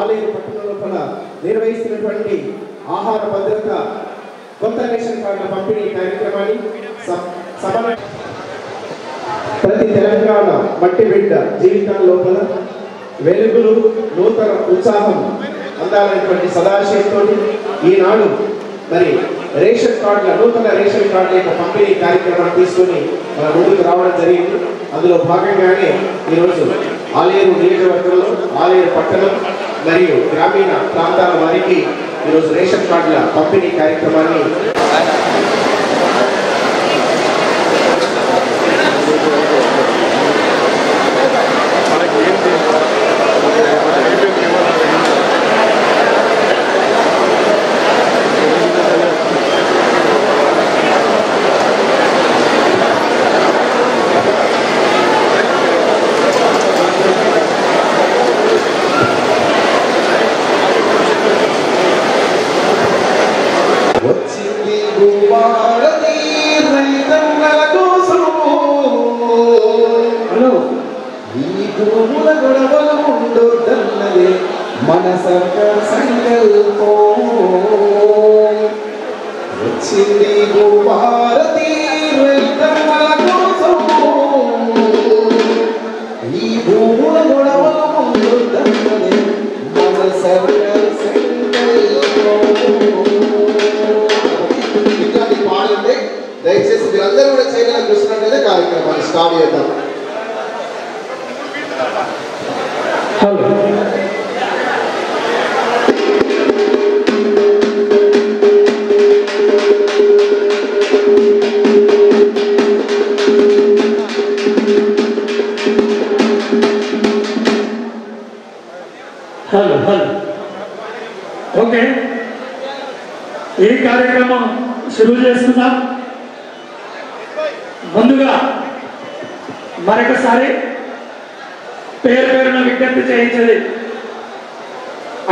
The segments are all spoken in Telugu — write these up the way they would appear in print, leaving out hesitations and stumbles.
ఆలయ పట్టణ లోపల నిర్వహిస్తున్నటువంటి ఆహార భద్రత కొత్త రేషన్ కార్డుల పంపిణీ కార్యక్రమాన్ని ప్రతి తెలంగాణ మట్టి బిడ్డ జీవితాల లోపల వెలుగులు నూతన ఉత్సాహం అందాలనేటువంటి సదాశయంతో ఈనాడు మరి రేషన్ కార్డుల నూతన రేషన్ కార్డుల యొక్క పంపిణీ కార్యక్రమాన్ని తీసుకొని మన ముందుకు రావడం జరిగింది. అందులో భాగంగానే ఈరోజు ఆలేరు నియోజకవర్గంలో ఆలేరు పట్టణం మరియు గ్రామీణ ప్రాంతాల వారికి ఈరోజు రేషన్ కార్డుల పంపిణీ కార్యక్రమాన్ని మన సర్కార్ సంకల్పం వచ్చింది భారతీ రైతన్నల కోసం ఈ భూముల గొడవలు ముందున్నది మన సర్కార్ సంకల్పం. ఇట్లాంటి పాడంటే దయచేసి మీరందరూ కూడా చేయగల చూసినట్లయితే కార్యక్రమాన్ని స్టార్ట్ చేద్దాం. హలో హలో హలో ఓకే, ఈ కార్యక్రమం షురూ చేస్తున్నాం. ముందుగా మరొకసారి పేరు పేరున విజ్ఞప్తి చేయించేది,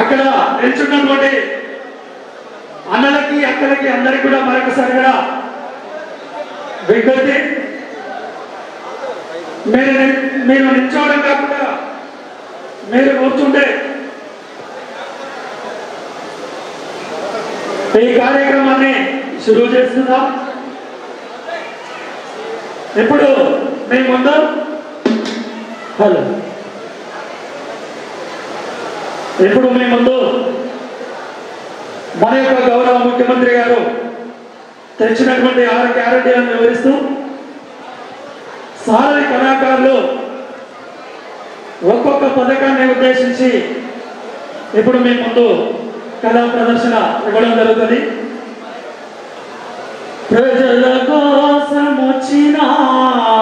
అక్కడ నిల్చున్నటువంటి అన్నలకి అక్కలకి అందరికి కూడా మరొకసారి కూడా విజ్ఞప్తి, మీరు నిల్చోవడం కాకుండా మీరు కూర్చుంటే ఈ కార్యక్రమాన్ని షురూ చేస్తున్నాం. ఇప్పుడు మీ ముందు హలో ఇప్పుడు మీ ముందు మన యొక్క గౌరవ ముఖ్యమంత్రి గారు తెచ్చినటువంటి 6 గ్యారెంటీలను వివరిస్తూ సారథి కళాకారులు ఒక్కొక్క పథకాన్ని ఉద్దేశించి ఇప్పుడు మీ ముందు కళా ప్రదర్శన ఇవ్వడం జరుగుతుంది. ప్రజల కోసం వచ్చినాది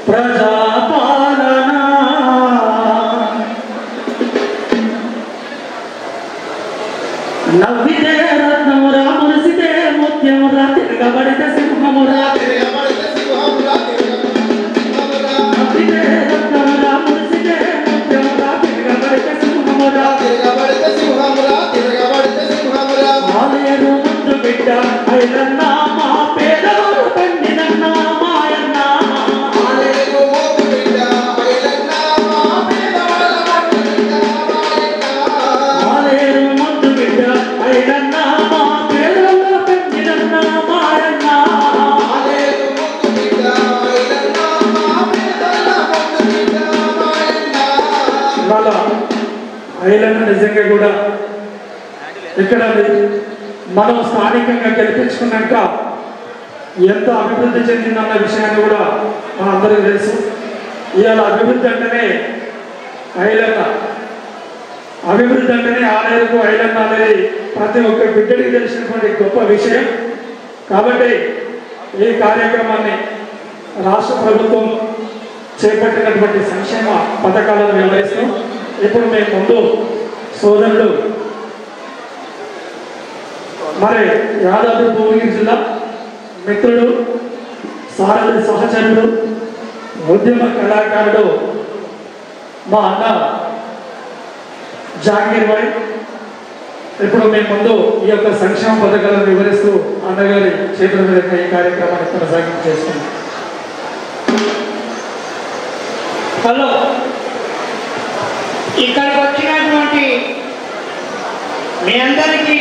ప్రజాపాలన, నవ్వితే రత్నమురా మురిసితే ముత్యమురా తిరగబడితే సింహమురా నవ్వితే రత్నమురా మురిసితే ముత్యమురా తిరగబడితే సింహమురా ఆలయను ముందు బిడ్డ ఐలన్నా మా పేదవారు పండినన్నా మాయన్న ఆలయను ముందు బిడ్డ ఐలన్నా మా పేదవారు పండినన్నా మాయన్న ఆలయను ముందు బిడ్డ ఐలన్నా మా పేదవారు పండినన్నా మాయన్న ఆలయను ముందు బిడ్డ ఐలన్నా మా పేదవారు పండినన్నా మాయన్న. ఇవాళ ఐలన్న నిజంగా కూడా ఇక్కడ మనం స్థానికంగా గెలిపించుకున్నాక ఎంత అభివృద్ధి చెందిందన్న విషయాన్ని కూడా మనందరికీ తెలుసు. ఇవాళ అభివృద్ధి అంటేనే ఐలన్న, అభివృద్ధి అంటేనే ఆలయకు ఐలన్న అనేది ప్రతి ఒక్క బిడ్డడికి తెలిసినటువంటి గొప్ప విషయం. కాబట్టి ఈ కార్యక్రమాన్ని రాష్ట్ర ప్రభుత్వం చేపట్టినటువంటి సంక్షేమ పథకాలను వివరిస్తూ ఇప్పుడు మేము ముందు సోదరుడు మరి యాదాద్రి భువనగిరి జిల్లా మిత్రుడు, సారథి సహచరుడు, ఉద్యమ కళాకారుడు మా అన్న జాంగీర్ భాయ్ ఇప్పుడు మేము ముందు ఈ యొక్క సంక్షేమ పథకాలను వివరిస్తూ అన్నగారి చేతుల మీద ఈ కార్యక్రమాన్ని కొనసాగింపు చేస్తున్నాం. హలో ఇక్కడికి వచ్చినటువంటి మీ అందరికీ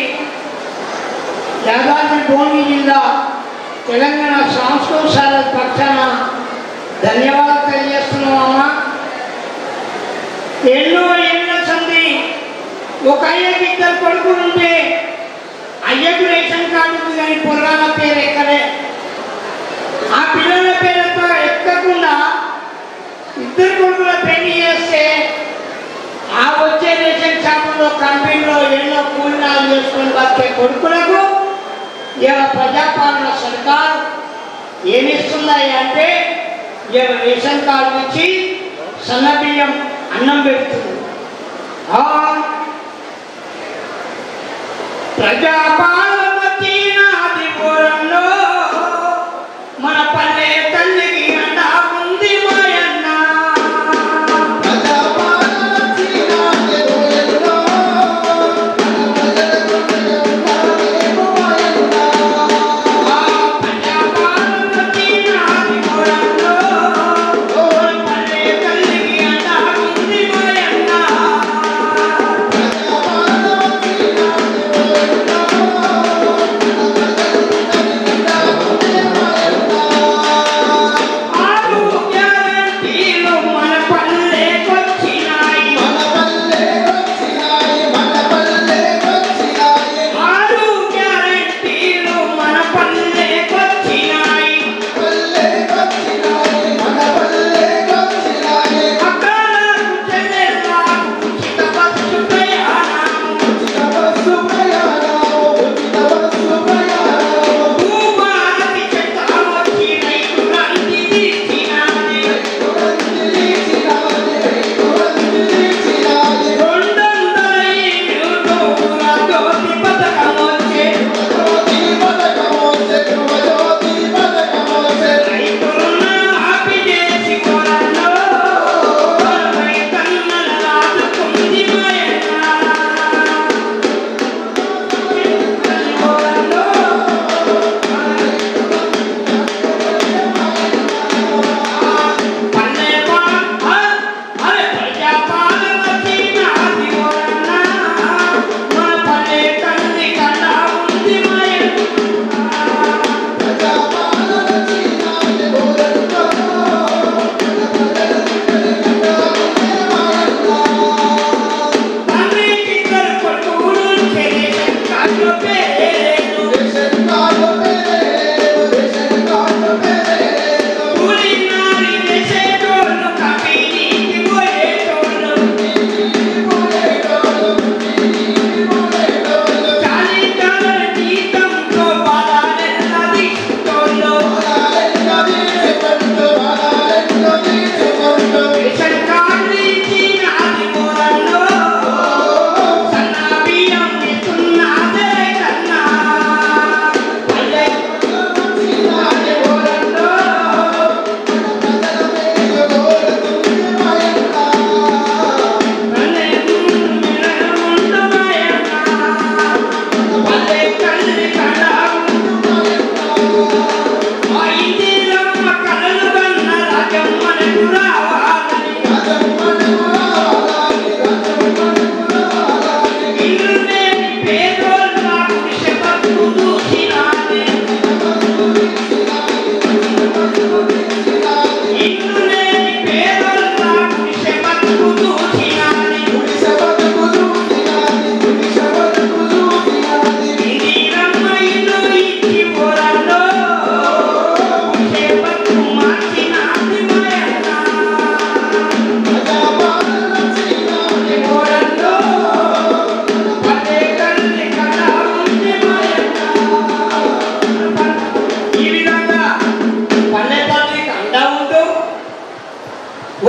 యాదాద్రి భువనగిరి జిల్లా తెలంగాణ సాంస్కృతిక శాఖ పక్షాన ధన్యవాదాలు తెలియజేస్తున్నామమ్మా. ఎన్నో ఏళ్ళ సంధి ఒక అయ్యకి ఇద్దరు కొడుకులు ఉంటే అయ్యకు రేషన్ కార్డు ఉంది కానీ పొలాల పేరు ఎక్కడే. ఆ పిల్లల పేరుతో ఎక్కకుండా ఇద్దరు కొడుకుల పెళ్లి చేస్తే ఆ వచ్చే రేషన్ షాపులో కంపెనీలో ఎన్నో కూలినాలు చేసుకొని బతికే కొడుకులకు ఇలా ప్రజాపాలన సర్కారు ఏమిస్తున్నాయి అంటే ఇలా రేషన్ కార్డు ఇచ్చి సన్నబియ్యం అన్నం పెడుతుంది. ప్రజాపాలన వచ్చినది పూరంలో మన పల్లె తల్లికి అండా ఉంది మాయన్న.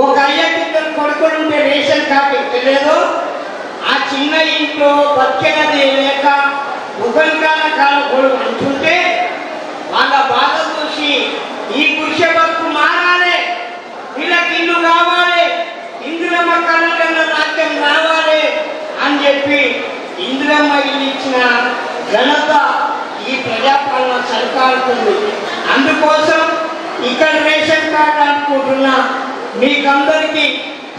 ఒక అయ్యకి ఇద్దరు కొడుకులు ఉంటే రేషన్ కార్డు ఎక్కలేదో ఆ చిన్న ఇంట్లో బతికినది లేక ఉగంకాల కాలం అంటుంటే వాళ్ళ బాధ చూసి ఈ పురుష బతుకు మారాలి, వీళ్ళకి ఇల్లు కావాలి, ఇందిరమ్మ కళల రాజ్యం రావాలి అని చెప్పి ఇందిరమ్మ ఇల్లు ఇచ్చిన ఘనత ఈ ప్రజాపాలన సర్కారుతుంది. అందుకోసం ఇక్కడ రేషన్ కార్డు అనుకుంటున్నా మీకందరికీ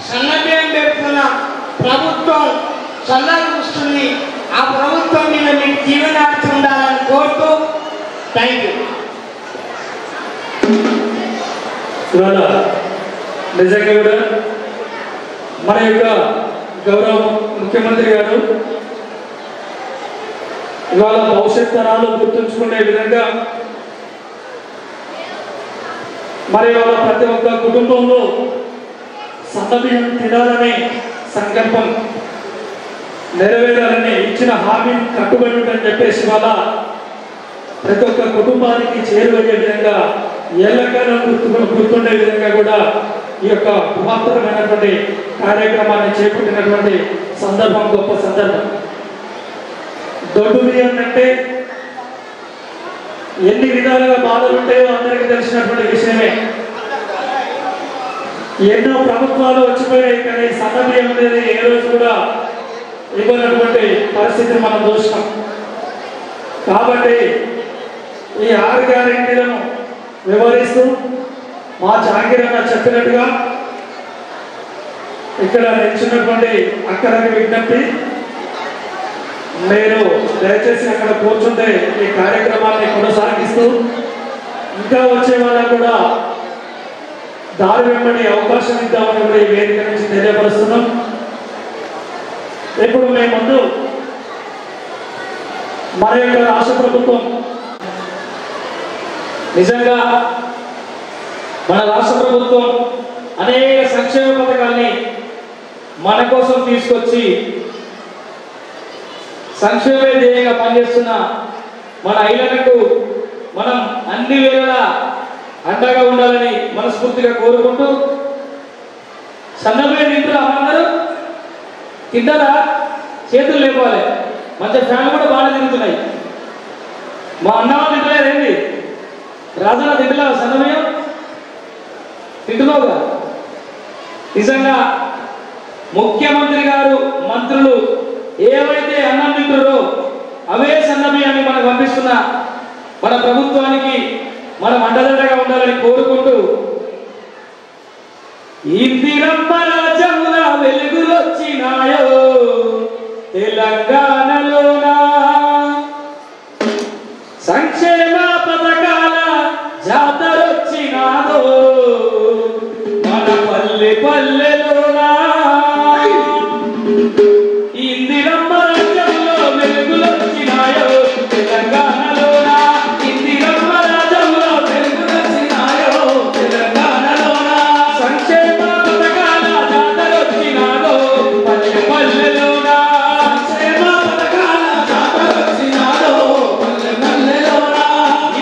సన్నబియ్యం పెడుతున్నా చల్లగా చూస్తుంది. ఆ ప్రభుత్వం మీద మీకు జీవనార్థం ఉండాలని కోరుతూ థ్యాంక్ యూ. ఇవాళ నిజంగా కూడా మన యొక్క గౌరవ ముఖ్యమంత్రి గారు ఇవాళ భవిష్యత్ తరాలు గుర్తుంచుకునే విధంగా మరి ఇవాళ ప్రతి ఒక్క కుటుంబంలో సన్నబియ్యం తినాలనే సంకల్పం నెరవేరాలని ఇచ్చిన హామీని కట్టుబడి ఉందని చెప్పేసి ఇవాళ ప్రతి ఒక్క కుటుంబానికి చేరువయ్యే విధంగా ఎల్లకాలం గుర్తుండే విధంగా కూడా ఈ యొక్క మహత్తరమైనటువంటి కార్యక్రమాన్ని చేపట్టినటువంటి సందర్భం గొప్ప సందర్భం. దొడ్డు బియ్యం అంటే ఎన్ని విధాలుగా బాధలు ఉంటాయో అందరికీ తెలిసినటువంటి విషయమే. ఎన్నో ప్రభుత్వాలు వచ్చిపోయాయి, కానీ సన్న బియ్యం అనేది ఏ రోజు కూడా ఇవ్వనటువంటి పరిస్థితిని మనం చూసినాం. కాబట్టి ఈ 6 గ్యారెంటీలను వివరిస్తూ మా జాంగీర్ అన్న చెప్పినట్టుగా ఇక్కడ నిల్చున్నటువంటి అక్కడికి విజ్ఞప్తి, మీరు దయచేసి అక్కడ కూర్చుంటే ఈ కార్యక్రమాన్ని కొనసాగిస్తూ ఇంకా వచ్చే వాళ్ళకు కూడా దారి వెంబడి అవకాశం ఇద్దామని కూడా ఈ వేదిక నుంచి తెలియపరుస్తున్నాం. ఇప్పుడు మేము ముందు మన యొక్క రాష్ట్ర ప్రభుత్వం నిజంగా మన రాష్ట్ర ప్రభుత్వం అనేక సంక్షేమ పథకాల్ని మన కోసం తీసుకొచ్చి సంక్షేమ ధ్యేయంగా పనిచేస్తున్న మన ఐలనకు మనం అన్ని వేళలా అండగా ఉండాలని మనస్ఫూర్తిగా కోరుకుంటూ, సన్నబియ్యం తింటారా అందరూ? తింటారా? చేతులు లేపాలి. మంచి ఫ్యాన్లు కూడా బాగా తిరుగుతున్నాయి. మా అన్న వాళ్ళు తింటలేరు ఏంటి? రాజన్న తింటలేవు సన్నబియ్యం? తింటున్నావుగా. నిజంగా ముఖ్యమంత్రి గారు మంత్రులు ఏవైతే అన్నం తింటారో అవే సన్నబియ్యాన్ని మనకు పంపిస్తున్న మన ప్రభుత్వానికి మనం అండదండగా ఉండాలని కోరుకుంటూ, ఇందిరమ్మ రాజ్యముల వెలుగులొచ్చినాయో తెలంగాణలోనా, సంక్షేమ పథకాల జాతరొచ్చినాదో మన పల్లె పల్లెలోనా, ఇందిరమ్మ రాజ్యంలో వెలుగులొచ్చినాయో తెలంగాణలోనా, ఇందిరమ్మ రాజ్యంలో వెలుగులొచ్చినాయో తెలంగాణలోనా, సంక్షేమ పథకాల జాతరొచ్చినాదో పల్లె పల్లెలోనా, సంక్షేమ పథకాల జాతరొచ్చినాదో పల్లె పల్లెలోనా,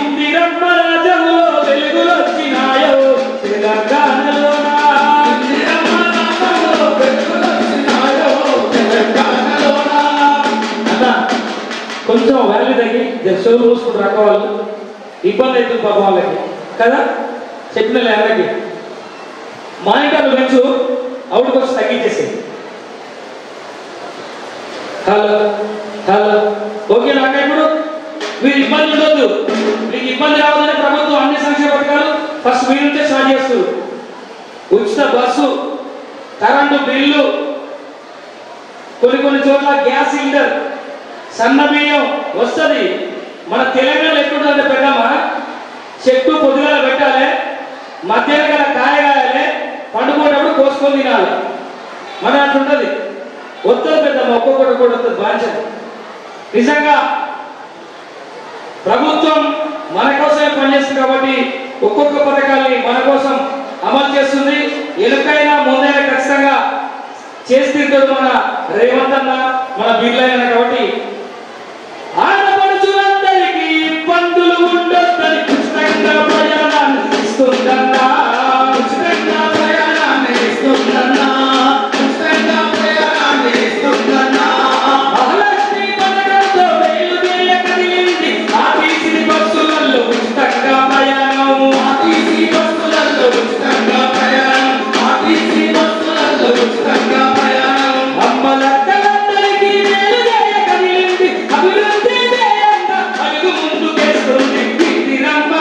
ఇందిరమ్మ రాజ్యంలో వెలుగులొచ్చినాయో తెలంగాణలోనా, ఇందిరమ్మ రాజ్యంలో వెలుగులొచ్చినాయో తెలంగాణలోనా. అన్నా కొంచెం వ్యాల్యూ తగ్గి జస్టోలు చూసుకుంటూ రాక వాళ్ళు ఇబ్బంది అవుతుంది పాప వాళ్ళకి కదా. చెప్పిన అందరికి మానిటర్లు పెంచు, అవుట్కి వచ్చి తగ్గించేసి. హలో హలో ఓకే నాక. ఇప్పుడు మీరు ఇబ్బంది ఉండొద్దు, మీకు ఇబ్బంది రావద్దని ప్రభుత్వం అన్ని సంక్షేమ పథకాలు ఫస్ట్ మీ నుంచే స్టార్ట్ చేస్తారు. ఉచిత బస్సు, కరెంటు బిల్లు, కొన్ని చోట్ల గ్యాస్ సిలిండర్, సన్న బియ్యం వస్తుంది. మన తెలంగాణలో ఎట్లుంటుందంటే పెద్దమ్మ, చెట్టు పొద్దుగా పెట్టాలి, మధ్యాహ్నం కాయ కాయాలి, పండుకునేటప్పుడు కోసుకొని తినాలి. మన అట్లుంటుంది. వస్తుంది పెద్దమ్మ, ఒక్కొక్కటి కూడా వస్తుంది బాధ్యత. నిజంగా ప్రభుత్వం మన కోసమే పనిచేస్తుంది కాబట్టి ఒక్కొక్క పథకాన్ని మన కోసం అమలు చేస్తుంది. ఎలుకైనా ముందైనా ఖచ్చితంగా చేసి తింటాడు మన రేవంత్ అన్న, మన బిర్లైన. కాబట్టి ఆడపడుచులందరికీ ఇబ్బందులు ఉండొద్దని ఉచితంగా ప్రయాణాన్ని ఇస్తుందన్నా, ఉచితంగా ప్రయాణాన్ని ఇస్తుందన్నా, ఉచితంగా ప్రయాణాన్ని ఇస్తుందన్నా. మహాలక్ష్మి పథకంతో వేలు వేయ కదిలింది ఆర్టీసీ బస్సులలో ఉచితంగా ప్రయాణం, ఆర్టీసీ బస్సులలో ఉచితంగా ప్రయాణం, ఆర్టీసీ బస్సులలో ఉచితంగా ప్రయాణం. అమ్మలక్కలందరికీ వేలు వేయ కదిలింది అభివృద్ధి ధ్యేయంగా అడుగు ముందుకేస్తుంది ఇందిరమ్మ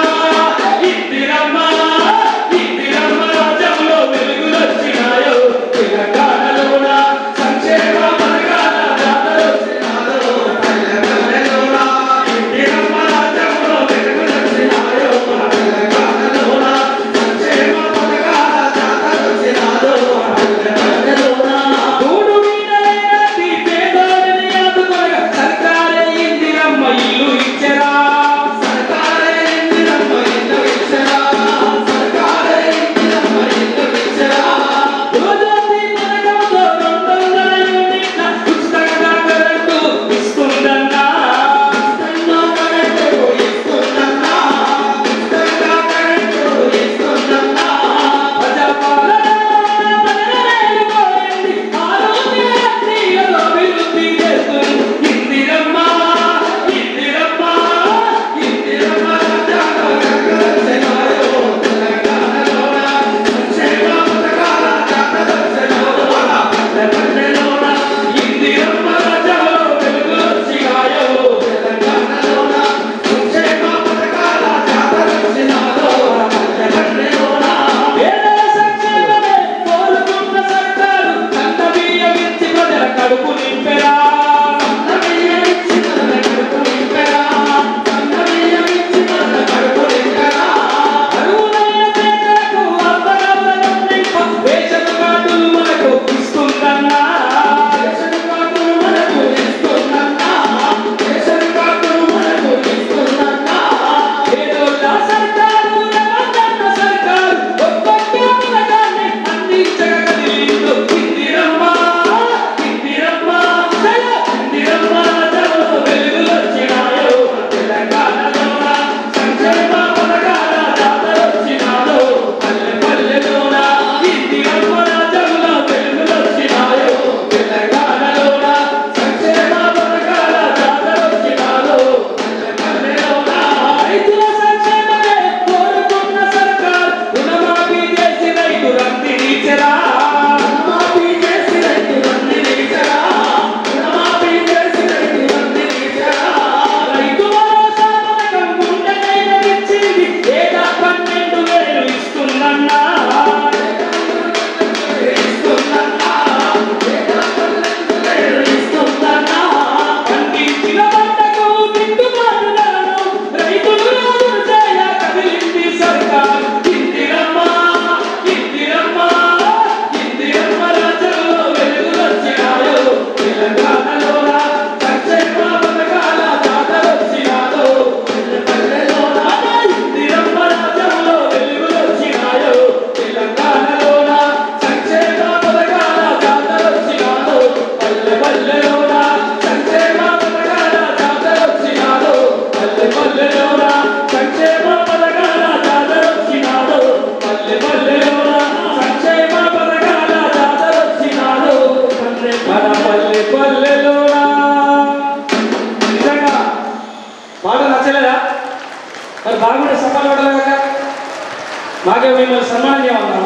ఆగే మిమ్మల్ని సన్మానం చేయమన్నాం.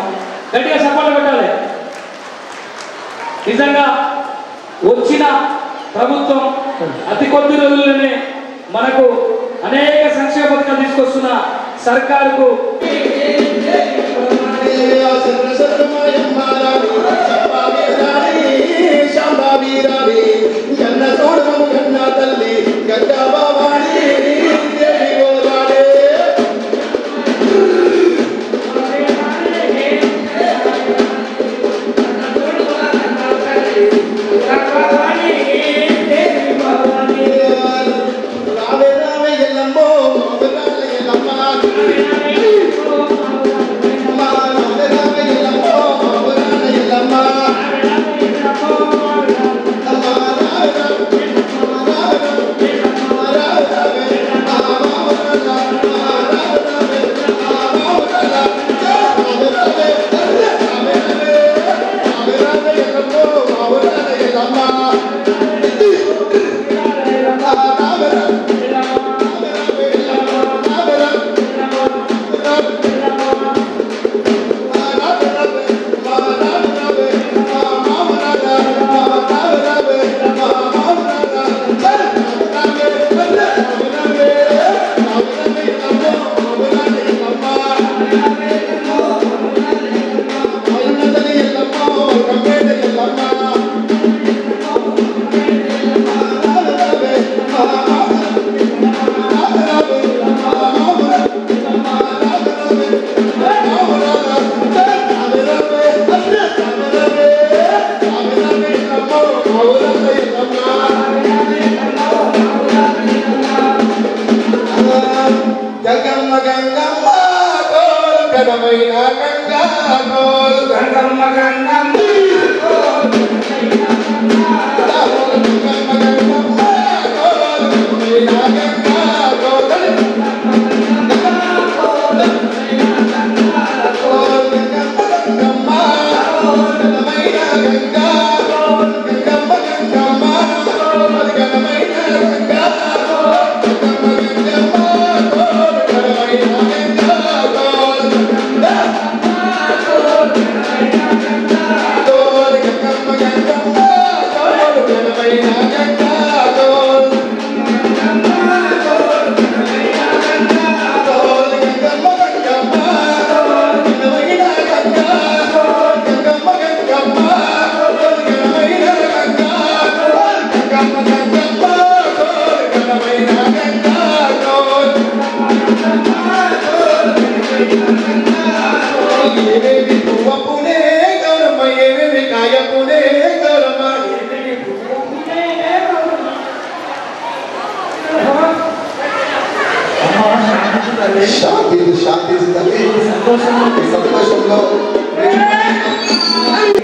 గట్టిగా సపోర్ట్ పెట్టాలి. నిజంగా వచ్చిన ప్రభుత్వం అతి కొద్ది రోజుల్లోనే మనకు అనేక సంక్షేమ పథకాలు తీసుకొస్తున్న సర్కారుకు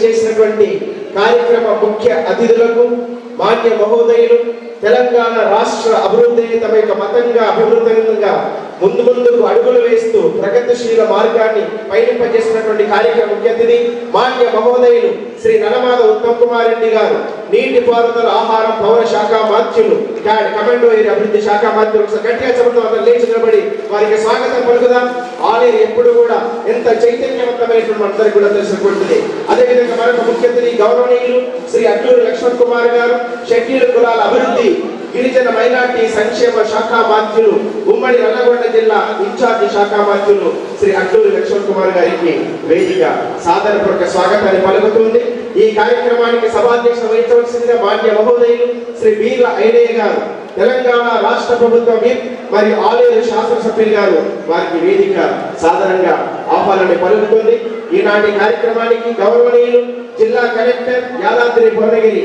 చేసినటువంటి కార్యక్రమ ముఖ్య అతిథులకు మాన్య మహోదయులు తెలంగాణ రాష్ట్ర అభివృద్ధిని తమ యొక్క మతంగా అభివృద్ధిగా ముందుకు అడుగులు వేస్తూ ప్రగతిశీల మార్గాన్ని పయనింపజేసినటువంటి కార్యక్రమ ముఖ్య అతిథి మాన్య మహోదయులు శ్రీ నలమాద ఉత్తమ్ కుమార్ రెడ్డి గారు, నీటిపారుదల ఆహారం పౌర శాఖ మాత్యులు కమాండో ఏరియా అభివృద్ధి శాఖ మాత్యులు. గట్టిగా చెప్పడం అతను లేచి నిలబడి వారికి స్వాగతం పలుకుదాం. ఆలేరు ఎప్పుడు కూడా ఎంత చైతన్యవంతమైనటువంటి అందరికీ కూడా తెలిసినటువంటిది. అదేవిధంగా మరొక ముఖ్య అతిథి గౌరవనీయులు శ్రీ అట్లూరి లక్ష్మణ్ కుమార్ గారు, షెడ్యూల్ కులాల అభివృద్ధి గిరిజన మైనార్టీ సంక్షేమ శాఖ మాత్యులు, ఉమ్మడి నల్లగొండ జిల్లా ఇన్ఛార్జి శాఖ మాత్యులు శ్రీ అట్లూరి లక్ష్మణ్ కుమార్ గారికి వేదిక సాదరపూర్వక స్వాగతాన్ని పలుకుతుంది. ఈ కార్యక్రమానికి సభాధ్యక్షత వహించవలసిందిగా మాన్య మహోదయులు శ్రీ బీర్ల ఐడయ్య గారు, తెలంగాణ రాష్ట్ర ప్రభుత్వ విప్ మరియు ఆలేరు శాసనసభ్యులు గారు వారికి వేదిక సాధారణంగా ఆహ్వానాన్ని పలుకుతుంది. ఈనాటి కార్యక్రమానికి గౌరవనీయులు జిల్లా కలెక్టర్ యాదాద్రి భువనగిరి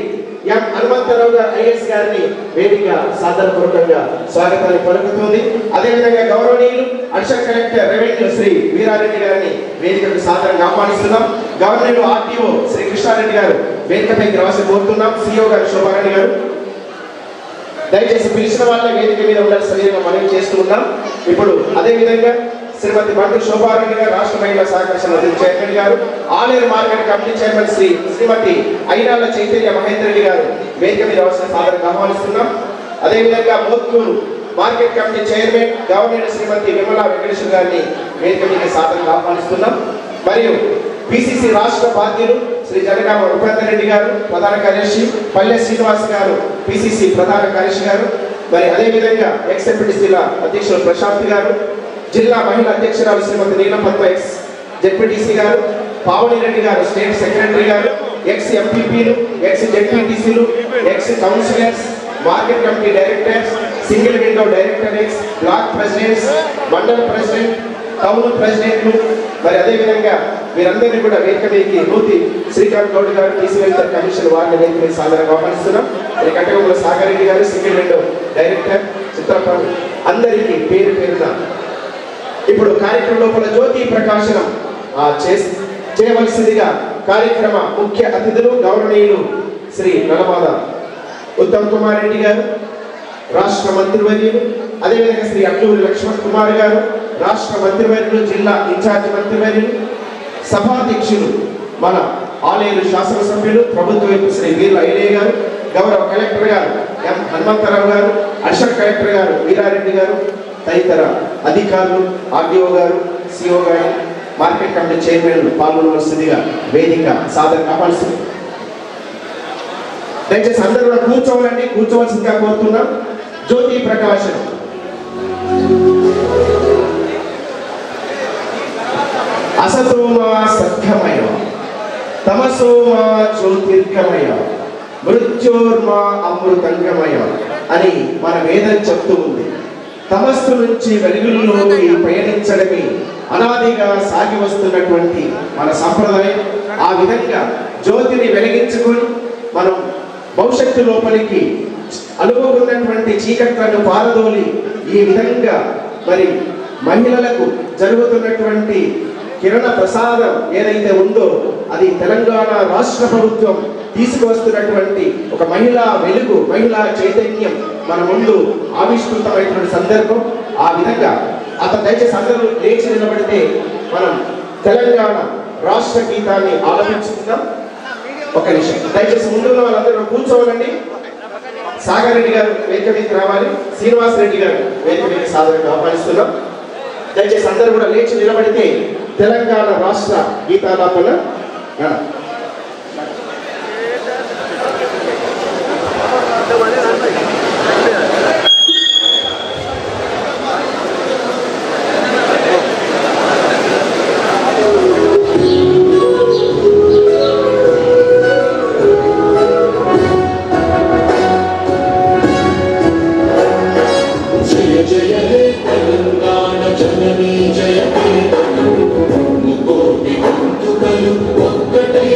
ఎం హనుమంతరావు గారు ఐఎస్ గారిని వేదిక సాదరపూర్వకంగా స్వాగతాన్ని పలుకుతుంది. అదేవిధంగా గౌరవనీయులు additional collector revenue Shri Veera Reddy గారిని వేదికకు సాదరంగా ఆహ్వానిస్తున్నాం. గవర్నర్ ఆర్టీఓ శ్రీ కృష్ణారెడ్డి గారు వేదికపైకి రావాల్సి కోరుతున్నాం. సిఓ గారు శోభారెడ్డి గారు దయచేసి పిలిచిన వాళ్ళ వేదిక మీద ఉండాల్సిన మనవి చేస్తూ ఉన్నాం. ఇప్పుడు అదేవిధంగా శ్రీమతి బండి శోభారెడ్డి గారు రాష్ట్ర మహిళా సహకార సమితి చైర్మన్ గారు, Aleru market committee chairman Shrimati Ainala Chaitanya Mahender Reddy గారు వేదిక మీద అవసరం సాదరంగా ఆహ్వానిస్తున్నాం. అదేవిధంగా Motkur market committee chairman governor Shrimati Vimala Venkateshwara గారిని వేదిక మీద సాధనగా ఆహ్వానిస్తున్నాం. మరియు పిసిసి రాష్ట్ర బాధ్యులు శ్రీ జనగామ ఉపేందర్ రెడ్డి గారు ప్రధాన కార్యదర్శి, పల్లె శ్రీనివాస్ గారు పిసిసి ప్రధాన కార్యదర్శి గారు, మరి అదేవిధంగా ఎక్స్ ఎంపీటీసీల అధ్యక్షులు ప్రశాంత్ గారు, జిల్లా మహిళా అధ్యక్షురాలు శ్రీమతి నీలపద్మ ఎక్స్ జెడ్పీటీసీ గారు, పావని రెడ్డి గారు స్టేట్ సెక్రటరీ గారు, ఎక్స్ ఎంపీపీలు, ఎక్స్ జెడ్పీటీసీలు, ex councillors, market committee directors, single window directorates, block presidents, mandal president, town ప్రెసిడెంట్లు, మరి అదేవిధంగా వీరందరినీ కూడా వేదిక మీదకి నూతి శ్రీకాంత్ గౌడ్ గారు టీసీ వెల్ఫేర్ కమిషన్ వారిని వేదిక మీద సాధారణంగా ఆహ్వానిస్తున్నాం. మరి కట్టగొంగల సాగర్ రెడ్డి గారు సింగిల్ విండో డైరెక్టర్, చిత్రపతి, అందరికీ పేరు పేరున ఇప్పుడు కార్యక్రమం లోపల జ్యోతి ప్రకాశనం చేయవలసిందిగా కార్యక్రమ ముఖ్య అతిథులు గౌరవనీయులు శ్రీ నలమాద ఉత్తమ్ కుమార్ రెడ్డి గారు రాష్ట్ర మంత్రివర్యులు, అదేవిధంగా శ్రీ అల్లూరి లక్ష్మణ్ కుమార్ గారు రాష్ట్ర మంత్రివర్యులు, జిల్లా ఇన్ఛార్జ్ మంత్రివర్యులు, సభాధ్యక్షులు మన ఆలేరు శాసనసభ్యులు ప్రభుత్వ వైపు శ్రీ వీర్ల ఐలయ్య గారు, గౌరవ కలెక్టర్ గారు ఎం హనుమంతరావు గారు, అడిషనల్ కలెక్టర్ గారు వీరారెడ్డి గారు, తదితర అధికారులు, ఆర్డీఓ గారు, సిఓ గారు, మార్కెట్ కమిటీ చైర్మన్ పాల్గొనవలసిందిగా వేదిక సాధన ఆహ్వానిస్తుంది. దయచేసి అందరూ కూడా కూర్చోవాలండి, కూర్చోవలసిందిగా కోరుతున్నాం. జ్యోతి ప్రకాశనం. అసతోమా సత్యమయ, తమసోమా జ్యోతిర్గమయ, మృత్యోర్మా అమృతంగమయ అని మన వేదం చెప్తూ ఉంది. తమస్సు నుంచి వెలుగులోకి పయనించడమే అనాదిగా సాగి వస్తున్నటువంటి మన సంప్రదాయం. ఆ విధంగా జ్యోతిని వెలిగించుకొని మనం భవిష్యత్తు లోపలికి అనుభవన్నటువంటి చీకట్లను పారదోలి ఈ విధంగా మరి మహిళలకు జరుగుతున్నటువంటి కిరణ ప్రసాదం ఏదైతే ఉందో అది తెలంగాణ రాష్ట్ర ప్రభుత్వం తీసుకువస్తున్నటువంటి ఒక మహిళా వెలుగు, మహిళా చైతన్యం మన ముందు ఆవిష్కృతమైనటువంటి సందర్భం. ఆ విధంగా అతను దయచేసి అందరూ లేచి నిలబడితే మనం తెలంగాణ రాష్ట్ర గీతాన్ని ఆలపించుకుందాం. ఒక నిమిషం దయచేసి ముందున్న వాళ్ళందరూ కూర్చోవాలండి. సాగర్ రెడ్డి గారు వేదిక మీదకి రావాలి, శ్రీనివాస్ రెడ్డి గారు వేదిక మీదకి సాధారణంగా ఆహ్వానిస్తున్నాం. దయచేసి అందరూ కూడా లేచి నిలబడితే తెలంగాణ రాష్ట్ర గీతాలాపన ఒక్కటై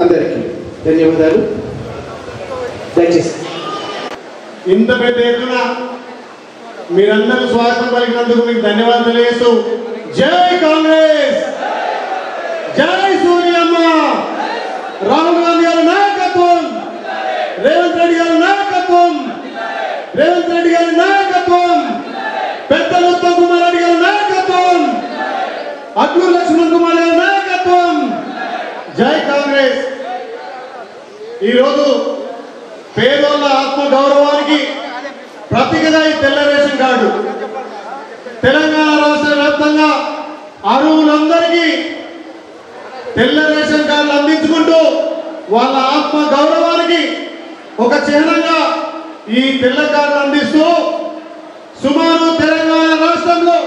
అందరికీ ధన్యవాదాలు. దయచేసి ఇంత పెద్ద ఎత్తున మీరందరూ స్వాగతం పలికినందుకు మీకు ధన్యవాదాలు తెలియజేస్తూ జై కాంగ్రెస్, జై సూర్యమ్మ, రాహుల్ గాంధీ గారి నాయకత్వం, రేవంత్ రెడ్డి గారి నాయకత్వం, రేవంత్ రెడ్డి గారి నాయకత్వం, పెద్దలు ఉత్తమ్ కుమార్ రెడ్డి గారి నాయకత్వం, అడ్లూరు లక్ష్మణ్ కుమార్ గారి నాయకత్వం, జై కాంగ్రెస్. ఈరోజు పేదోళ్ళ ఆత్మ గౌరవానికి ప్రతీకగా ఈ తెల్ల రేషన్ కార్డు తెలంగాణ రాష్ట్ర వ్యాప్తంగా అర్హులందరికీ తెల్ల రేషన్ కార్డులు అందించుకుంటూ వాళ్ళ ఆత్మ గౌరవానికి ఒక చిహ్నంగా ఈ తెల్ల కార్డులు అందిస్తూ సుమారు తెలంగాణ రాష్ట్రంలో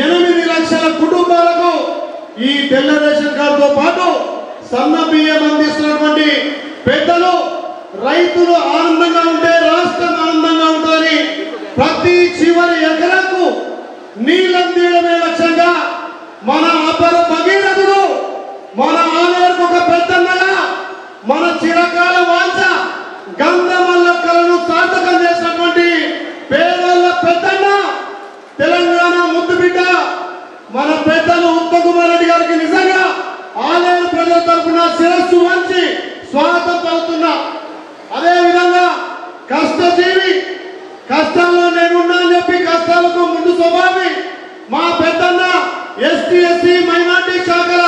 8 లక్షల కుటుంబాలకు ఈ తెల్ల రేషన్ కార్డుతో పాటు సన్న బియ్యం అందిస్తున్నటువంటి పెద్దలు, రైతులు ఆనందంగా ఉంటే రాష్ట్రం ఆనందంగా ఉంటుందని ప్రతి చివరి ఎకరాకు నీళ్ళం తీయడమే లక్ష్యంగా మన అపర భగీరథుడు, మన ఆలయానికి ఒక పెద్దన్నగా, మన చిరకాల వాంఛ గంధమల్ల కళను సార్థకం చేసినటువంటి పేదల పెద్దన్న, తెలంగాణ ముద్దు బిడ్డ మన పెద్దలు ఉత్తమ్ కుమార్ రెడ్డి గారికి నిజంగా ఆలయ ప్రజల తరఫున శిరస్సు వంచి స్వాగతం పలుకుతున్నా. అదే విధంగా కష్టజీవి, కష్టాల్లో నేనున్నా అని చెప్పి కష్టాలకు ముందు స్వభావి మా పెద్దన్న ఎస్టీ ఎస్సీ మైనార్టీ శాఖల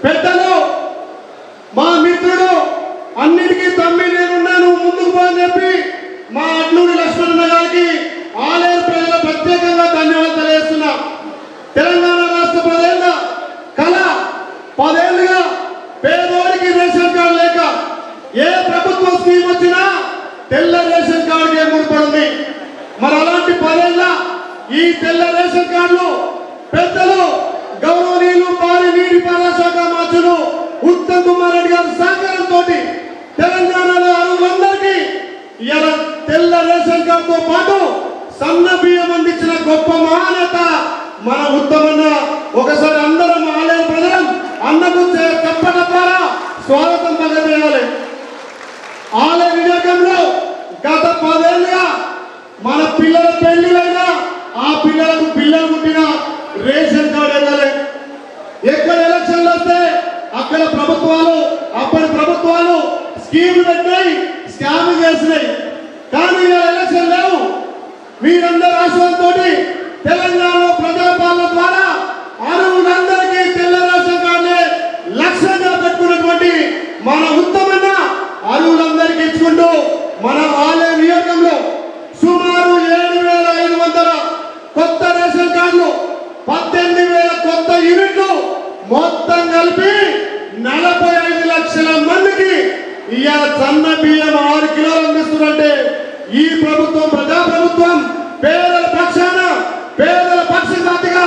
పెద్దలు, మా మిత్రుడు, అన్నిటికీ తమ్మి నేనున్నాను ముందుకు పో అని చెప్పి మా అడ్లూరి లక్ష్మణ గారికి ఆలయ ప్రజల ప్రత్యేకంగా ధన్యవాదాలు తెలియజేస్తున్నా. తెలంగాణ రాష్ట్ర ప్రజల కళ 10 ఏళ్ళుగా పేదోడికి రేషన్ కార్డు లేక ఏ ప్రభుత్వ స్కీమ్ వచ్చినా తెల్ల రేషన్ కార్డుకే ముడిపడింది. మరి అలాంటి 10 ఏళ్ళ ఈ తెల్ల రేషన్ కార్డులు పెద్దలు గౌరవనీయులు భారీ నీటిపారుదల శాఖ మంత్రులు ఉత్తమ్ కుమార్ రెడ్డి గారి సహకారంతో తెలంగాణలో అర్హులందరికీ ఇలా తెల్ల రేషన్ కార్డుతో పాటు సన్న బియ్యం అందించిన గొప్ప మహానేత మన ఉత్తమన్న. ఒకసారి అందరం ఆలయ ప్రజలం అన్నకు చెప్పడం ద్వారా స్వాగతం పలకజేయాలి. ఆలయ వినియోగంలో గత 10 ఏళ్ళుగా మన పిల్లల పెళ్లిలైనా ఆ పిల్లలకు పిల్లలు పుట్టిన రేషన్ కార్డు ఇవ్వాలి. ఎక్కడ ఎలక్షన్లు వస్తే అక్కడ ప్రభుత్వాలు, అప్పటి ప్రభుత్వాలు స్కీమ్ పెట్టినాయి, స్కామ్ చేసినాయి. కానీ ఎలక్షన్ లేవు. మీరందరూ ఆశతో తెలంగాణలో ప్రజాపాలన ద్వారా అర్హులందరికీ తెల్ల రేషన్ కార్డులే లక్ష్యంగా పెట్టుకున్నటువంటి మన ఉత్తమన్న అర్హులందరికీ ఇచ్చుకుంటూ మన ఆలయ నియోజకంలో సుమారు 7,500 కొత్త రేషన్ కార్డులు, 18,000 కొత్త యూనిట్లు మొత్తం కలిపి 45 లక్షల మందికి ఇవాళ సన్న బియ్యం 6 కిలోలు అందిస్తున్నట్టే ఈ ప్రభుత్వం ప్రజాప్రభుత్వం పేదల పక్షాన, పేదల పక్షపాతిగా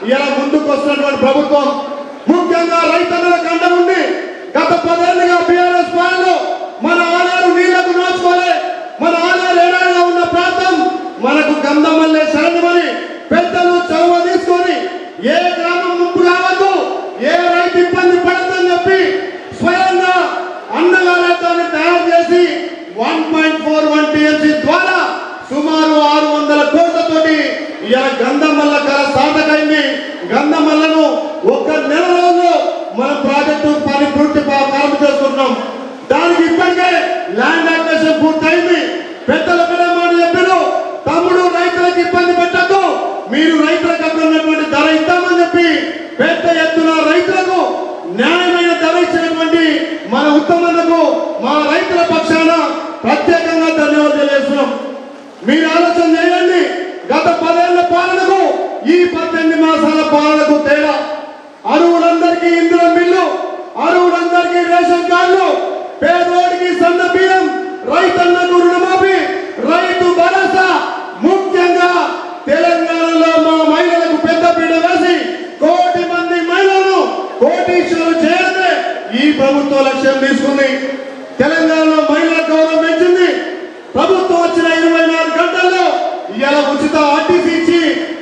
ఇలా ముందుకు వస్తున్నటువంటి ప్రభుత్వం. ముఖ్యంగా రైతన్నల కండ ఉండి గత 10 ఏళ్ళుగా బీఆర్ఎస్ పాలనలో మన ఆలయాలు నీళ్లకు నోచుకోలే, మన ఆలయాలు ఏడాదిగా ఉన్న ప్రాంతం మనకు గంధమల్లే శరణమని పెద్దలు చొరవ తీసుకొని ఏ గ్రామం ముంపు కావద్దు, ఏ రైతు ఇబ్బంది పడద్దని చెప్పి స్వయంగా అన్నగారిని తయారు చేసి 1.41 టీఎంసీ ద్వారా సుమారు 600 కోట్లతోటి ఇలా గంధమల్ల కళ సాధకైంది. గంధమల్లను 1 నెల రోజుల్లో మన ప్రాజెక్టు పని పూర్తి ప్రారంభం చేసుకుంటున్నాం. దానికి ఇప్పటికే ల్యాండ్ అక్విజిషన్ పూర్తయింది. పెద్దలు కూడా మాట చెప్పారు, తమ్ముడు రైతులకు ఇబ్బంది పెట్టద్దు, మీరు రైతులకు అప్పుడున్నటువంటి ధర ఇద్దామని చెప్పి పెద్ద ఎత్తున రైతులకు న్యాయమైన ధర ఇచ్చినటువంటి మన ఉత్తమన్నకు మా రైతుల పక్షాన ప్రత్యేకంగా ధన్యవాదాలు తెలియజేస్తున్నాం. మీరు ఆలోచన చేయండి, గత 10 ఏళ్ల పాలనకు ఈ 18 మాసాల పాలనకు తేడా. అర్హులందరికీ ఇందిరా మిల్లు, అర్హులందరికీ రేషన్ కార్డులు, పేదోడికి సన్న బియ్యం, రైతన్నకు రుణమాఫీ, రైతు భరోసా. ముఖ్యంగా తెలంగాణలో మా మహిళలకు పెద్ద పీడ వేసి 1 కోటి మంది మహిళలను కోటీశ్వరులు చేయడమే ఈ ప్రభుత్వ లక్ష్యం తీసుకుంది. తెలంగాణలో మహిళల గౌరవం పెంచింది. ప్రభుత్వం వచ్చిన 24 గంటల్లో ఇలా ఉచిత ఆర్టీసీ ఇచ్చి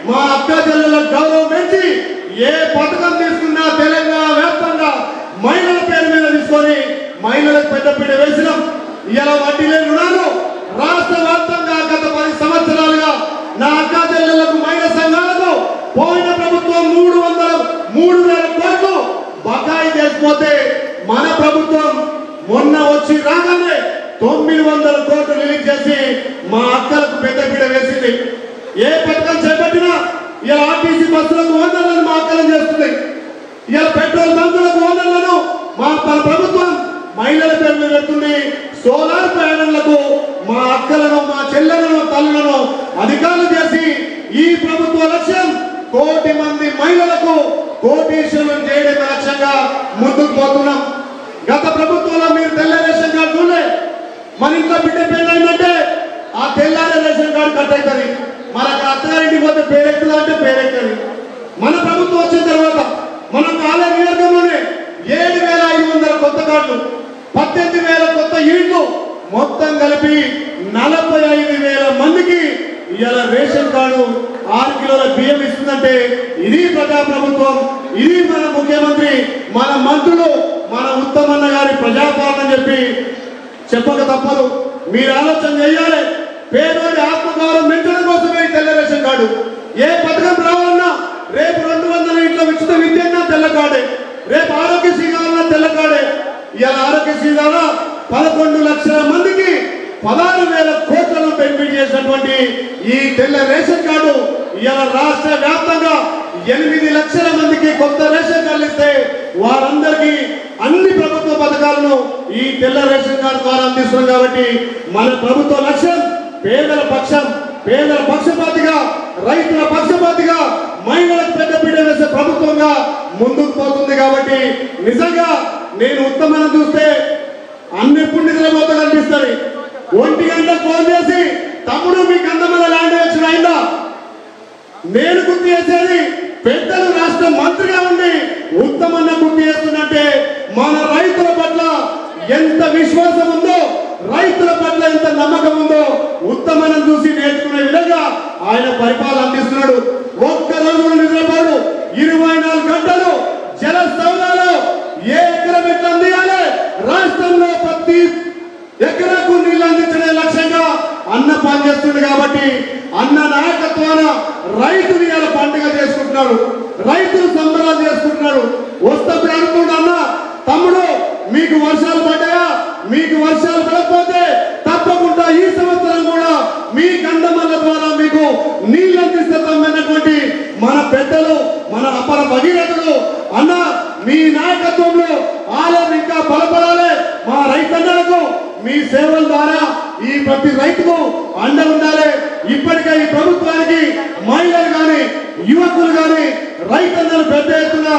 మా అక్క చెల్లెల గౌరవం పెంచి ఏ పథకం తీసుకున్నా తెలంగాణ వ్యాప్తంగా మహిళల పేరు మీద తీసుకొని మహిళలకు పెద్దపీట వేసినాం. ఇలా వడ్డీ లేని రుణాలు రాష్ట్ర వ్యాప్తంగా గత 10 సంవత్సరాలుగా నా అక్క చెల్లెళ్లకు మహిళా సంఘాలకు పోయిన ప్రభుత్వం 3,000 కోట్లు బకాయి చేసిపోతే మన ప్రభుత్వం మొన్న వచ్చి రాగానే 900 కోట్లు రిలీజ్ చేసి మా అక్కలకు పెద్దపీట వేసింది. ఏ పథకం చేపట్టినా ఇలా ఆర్టీసీ బస్సులకు ఓనర్లను మా అక్కలను చేస్తుంది. ఇలా పెట్రోల్ బంకులకు ఓనర్లను మా ప్రభుత్వం మహిళల పేరు మీద పెడుతుంది. సోలార్ ప్యానెళ్లకు మా అక్కలను మా చెల్లెలను తల్లులను అధికారులు చేసి ఈ ప్రభుత్వ లక్ష్యం 1 కోటి మంది మహిళలకు కోటీశ్వరులను చేయడం లక్ష్యంగా ముందుకు పోతున్నాం. గత ప్రభుత్వంలో మీరు తెల్ల రేషన్ కార్డు చూడలే. మన ఇంట్లో బిడ్డ పెళ్ళైందంటే ఆ తెల్లారే రేషన్ కార్డు కట్ అవుతుంది. మనకు అత్తగారింటికి పోతే పేరెక్కుదా అంటే పేరెక్కది. మన ప్రభుత్వం వచ్చిన తర్వాత మన కాలే నియోజకంలోనే 7,500 కొత్త కార్డులు, 18,000 కొత్త యూనిట్లు, మొత్తం కలిపి 45,000 మందికి ఇలా రేషన్ కార్డు 6 కిలోల బియ్యం ఇస్తుందంటే ఇది ప్రజాప్రభుత్వం. ఇది మన ముఖ్యమంత్రి, మన మంత్రులు, మన ఉత్తమన్న గారి ప్రజాపాలన చెప్పి చెప్పక తప్పదు. మీరు ఆలోచన చేయాలి. పేదోడి ఆత్మగౌరవం పెంచడం కోసమే తెల్ల రేషన్ కార్డు. ఏ పథకం రావాలన్నా రేపు 200 ఇంట్లో ఉచిత విద్య అన్నా తెల్ల కార్డే, రేపు ఆరోగ్యశ్రీ కావాలన్నా తెల్ల కార్డే. ఇలా ఆరోగ్యశ్రీ ద్వారా 11 లక్షల మందికి 16,000 కోట్లను బెనిఫిట్ చేసినటువంటి ఈ తెల్ల రేషన్ కార్డు ఇలా రాష్ట్ర వ్యాప్తంగా 8 లక్షల మందికి కొత్త రేషన్ కార్డులు ఇస్తే వారందరికీ అన్ని ప్రభుత్వ పథకాలను ఈ తెల్ల రేషన్ కార్డు ద్వారా అందిస్తున్నాం. కాబట్టి మన ప్రభుత్వ లక్ష్యం పేదల పక్షపాతిగా, రైతుల పక్షపాతిగా, మహిళలకు పెద్దపీట వేసే ప్రభుత్వంగా ముందుకు పోతుంది. కాబట్టి నిజంగా నేను ఉత్తమని చూస్తే అన్ని పుణ్యతలతో కనిపిస్తుంది. 1 గంటకు ఫోన్ చేసి తమ్ముడు మీకు అందమైన ల్యాండ్ వేసిన అయిందా? నేను గుర్తు చేసేది పెద్దలు రాష్ట్ర మంత్రిగా ఉండి ఉత్తమన్న గుర్తు చేస్తున్నట్టే మన రైతుల పట్ల ఎంత విశ్వాసం ఉందో, రైతుల పట్ల ఎంత నమ్మకం ఉందో ఉత్తమన్న చూసి నేర్చుకునే విధంగా ఆయన పరిపాలన అందిస్తున్నాడు. ఒక్క రోజు నిద్రపోడు, 24 గంటలు జల సౌదాలో ఏ ఎకరం ఎట్లా అందియాలి, రాష్ట్రంలో ప్రతి ఎకరాకు నీళ్లు అందించే లక్ష్యంగా అన్న పనిచేస్తుంది. కాబట్టి అన్న నాయకత్వాన రైతులు ఇలా పండుగ చేసుకుంటున్నాడు, రైతులు సంబరాలు చేసుకుంటున్నాడు. వస్తప్పుడు అనుకుంటా అన్న తమ్ముడు మీకు వర్షాలు పడ్డాయా, మీకు వర్షాలు పడకపోతే తప్పకుండా ఈ సంవత్సరం కూడా మీ కందమల్ల ద్వారా మీకు నీళ్ళు అందిస్తామన్నటువంటి మన పెద్దలు, మన అపర భగీరథులు అన్న మీ నాయకత్వంలో ఆలయం ఇంకా బలపడాలి. మా రైతన్నలకు మీ సేవల ద్వారా ఈ ప్రతి రైతుకు అండ ఉండాలి. ఇప్పటికే ఈ ప్రభుత్వానికి మహిళలు కానీ, యువకులు కానీ, రైతన్నలు పెద్ద ఎత్తున